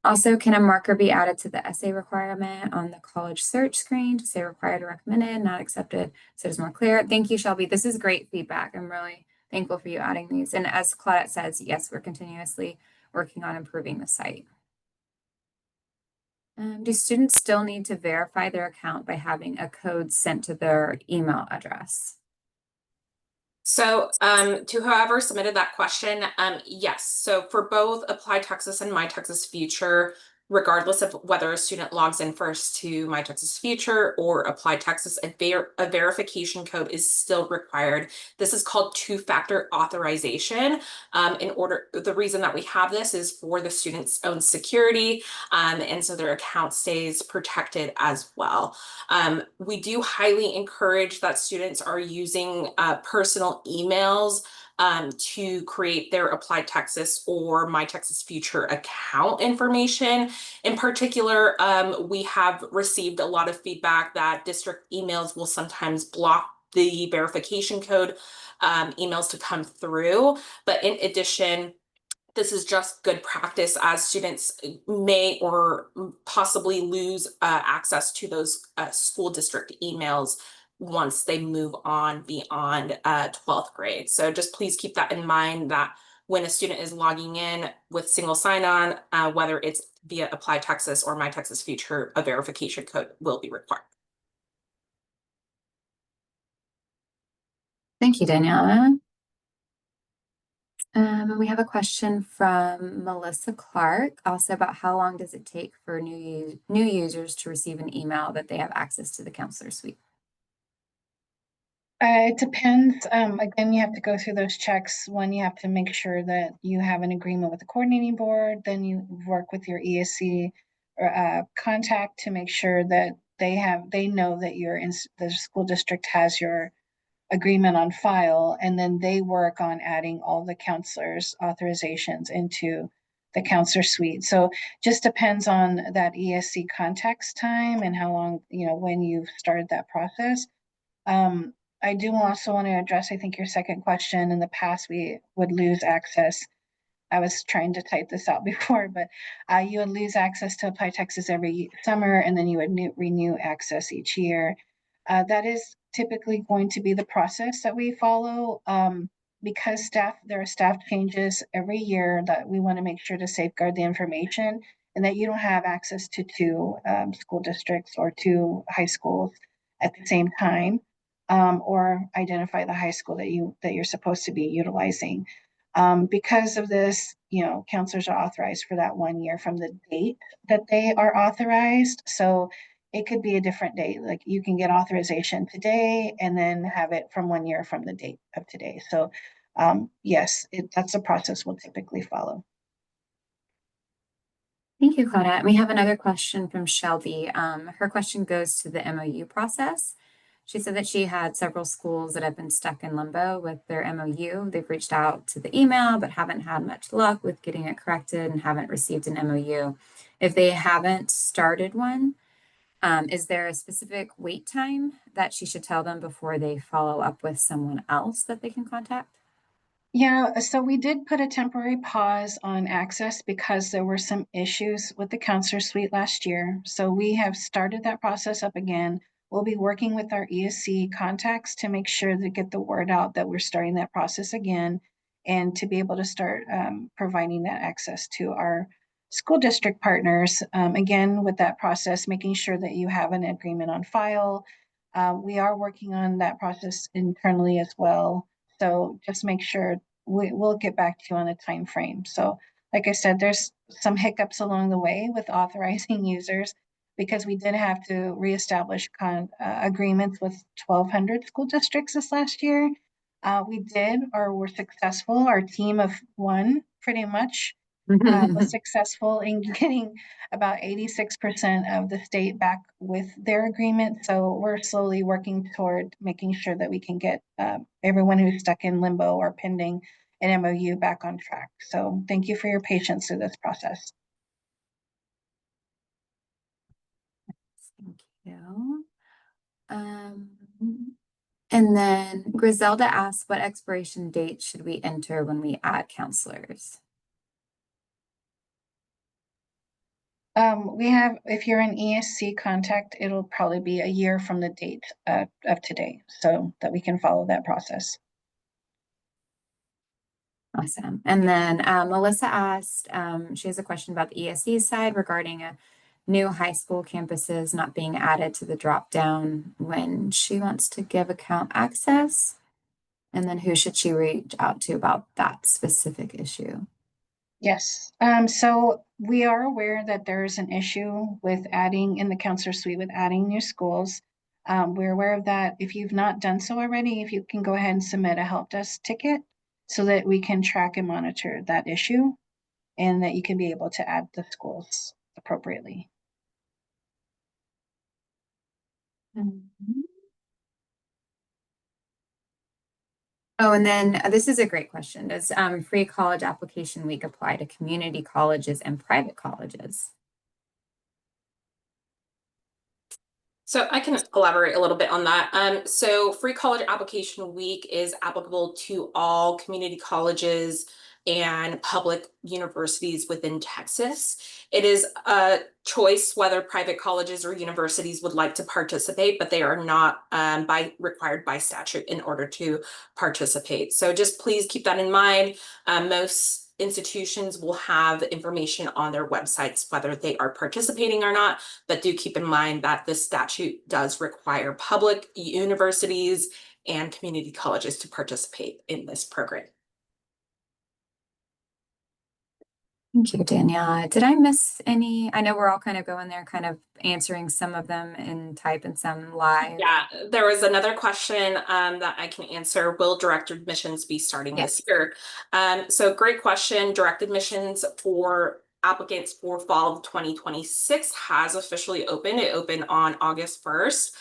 Also, can a marker be added to the essay requirement on the college search screen to say required or recommended, not accepted, so it's more clear? Thank you, Shelby. This is great feedback. I'm really thankful for you adding these. And as Claudette says, yes, we're continuously working on improving the site. Do students still need to verify their account by having a code sent to their email address? So to whoever submitted that question, yes. So for both ApplyTexas and My Texas Future, regardless of whether a student logs in first to My Texas Future or ApplyTexas, a verification code is still required. This is called two-factor authorization. The reason that we have this is for the student's own security, and so their account stays protected as well. We do highly encourage that students are using personal emails to create their ApplyTexas or My Texas Future account information. In particular, we have received a lot of feedback that district emails will sometimes block the verification code emails to come through. But in addition, this is just good practice as students may or possibly lose access to those school district emails once they move on beyond 12th grade. So just please keep that in mind, that when a student is logging in with single sign-on, whether it's via ApplyTexas or My Texas Future, a verification code will be required. Thank you, Daniela. And we have a question from Melissa Clark, also about how long does it take for new users to receive an email that they have access to the counselor suite? It depends. Again, you have to go through those checks. One, you have to make sure that you have an agreement with the coordinating board. Then you work with your ESC or contact to make sure that they know that you're in the school district has your agreement on file, and then they work on adding all the counselors' authorizations into the counselor suite. So just depends on that ESC context time and how long, when you've started that process. I do also want to address, I think, your second question. In the past, we would lose access. I was trying to type this out before, but you would lose access to ApplyTexas every summer, and then you would renew access each year. That is typically going to be the process that we follow, because there are staff changes every year that we want to make sure to safeguard the information and that you don't have access to two school districts or two high schools at the same time, or identify the high school that you're supposed to be utilizing. Because of this, counselors are authorized for that 1 year from the date that they are authorized. So it could be a different date. Like you can get authorization today and then have it from 1 year from the date of today. So yes, that's a process we'll typically follow. Thank you, Claudette. We have another question from Shelby. Her question goes to the MOU process. She said that she had several schools that have been stuck in limbo with their MOU. They've reached out to the email, but haven't had much luck with getting it corrected and haven't received an MOU. If they haven't started one, is there a specific wait time that she should tell them before they follow up with someone else that they can contact? Yeah, so we did put a temporary pause on access because there were some issues with the counselor suite last year. So we have started that process up again. We'll be working with our ESC contacts to make sure to get the word out that we're starting that process again and to be able to start providing that access to our school district partners. Again, with that process, making sure that you have an agreement on file. We are working on that process internally as well. So just make sure we'll get back to you on a time frame. So like I said, there's some hiccups along the way with authorizing users because we did have to reestablish agreements with 1,200 school districts this last year. We did, or were successful. Our team of one pretty much was successful in getting about 86% of the state back with their agreement. So we're slowly working toward making sure that we can get everyone who's stuck in limbo or pending an MOU back on track. So thank you for your patience through this process. Thank you. And then Griselda asks, what expiration date should we enter when we add counselors? We have, if you're an ESC contact, it'll probably be a year from the date of today, so that we can follow that process. Awesome. And then Melissa asked, she has a question about the ESC side regarding new high school campuses not being added to the drop down when she wants to give account access. And then who should she reach out to about that specific issue? Yes. So we are aware that there's an issue with adding in the counselor suite with adding new schools. We're aware of that. If you've not done so already, if you can go ahead and submit a help desk ticket so that we can track and monitor that issue and that you can be able to add the schools appropriately. Oh, and then this is a great question. Does free college application week apply to community colleges and private colleges? So I can elaborate a little bit on that. So free college application week is applicable to all community colleges and public universities within Texas. It is a choice whether private colleges or universities would like to participate, but they are not required by statute in order to participate. So just please keep that in mind. Most institutions will have information on their websites whether they are participating or not, but do keep in mind that this statute does require public universities and community colleges to participate in this program. Thank you, Danielle. Did I miss any? I know we're all kind of going there, kind of answering some of them in type and some live. Yeah, there was another question that I can answer. Will direct admissions be starting this year? So great question. Direct admissions for applicants for fall of 2026 has officially opened. It opened on August 1st.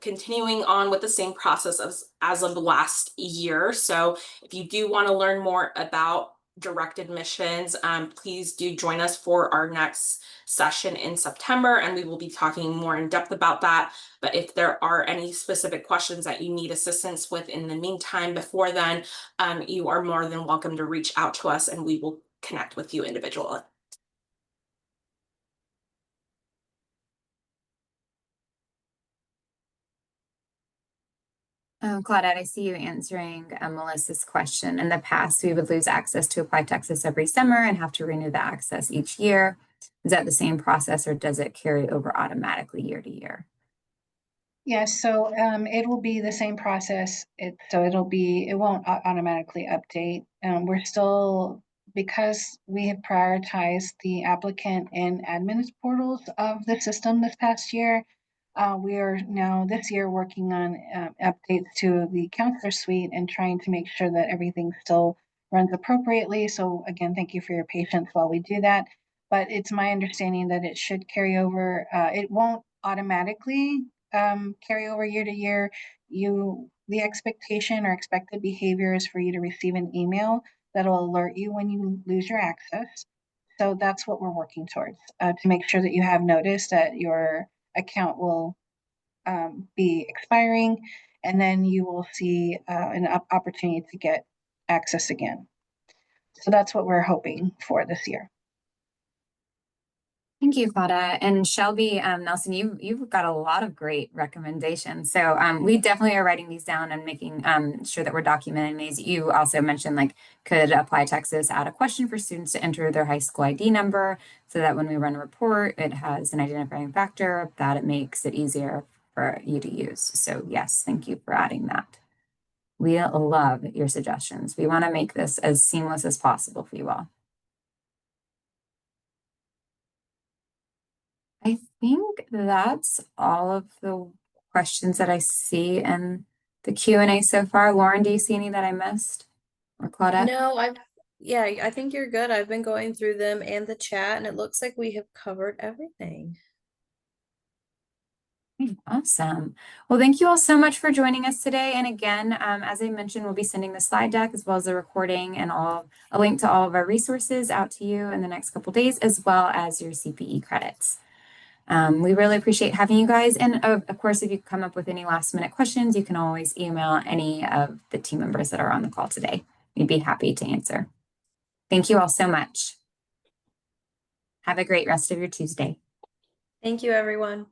Continuing on with the same process as of last year. So if you do want to learn more about direct admissions, please do join us for our next session in September, and we will be talking more in depth about that. But if there are any specific questions that you need assistance with in the meantime before then, you are more than welcome to reach out to us and we will connect with you individually. Claudette, I see you answering Melissa's question. In the past, we would lose access to ApplyTexas every summer and have to renew the access each year. Is that the same process, or does it carry over automatically year to year? Yes, so it will be the same process. It won't automatically update. We're still, because we have prioritized the applicant and admin portals of the system this past year. We are now this year working on updates to the counselor suite and trying to make sure that everything still runs appropriately. So again, thank you for your patience while we do that. But it's my understanding that it should carry over. It won't automatically carry over year to year. The expectation or expected behavior is for you to receive an email that'll alert you when you lose your access. So that's what we're working towards, to make sure that you have notice that your account will be expiring, and then you will see an opportunity to get access again. So that's what we're hoping for this year. Thank you, Claudia. And Shelby Nelson, you've got a lot of great recommendations. So we definitely are writing these down and making sure that we're documenting these. You also mentioned, like, could ApplyTexas add a question for students to enter their high school ID number so that when we run a report, it has an identifying factor that it makes it easier for you to use. So yes, thank you for adding that. We love your suggestions. We want to make this as seamless as possible for you all. I think that's all of the questions that I see in the Q&A so far. Lauren, do you see any that I missed? Or Claudette? No, I think you're good. I've been going through them and the chat, and it looks like we have covered everything. Awesome. Well, thank you all so much for joining us today. And again, as I mentioned, we'll be sending the slide deck as well as the recording and a link to all of our resources out to you in the next couple days, as well as your CPE credits. We really appreciate having you guys. And of course, if you come up with any last minute questions, you can always email any of the team members that are on the call today. We'd be happy to answer. Thank you all so much. Have a great rest of your Tuesday. Thank you, everyone.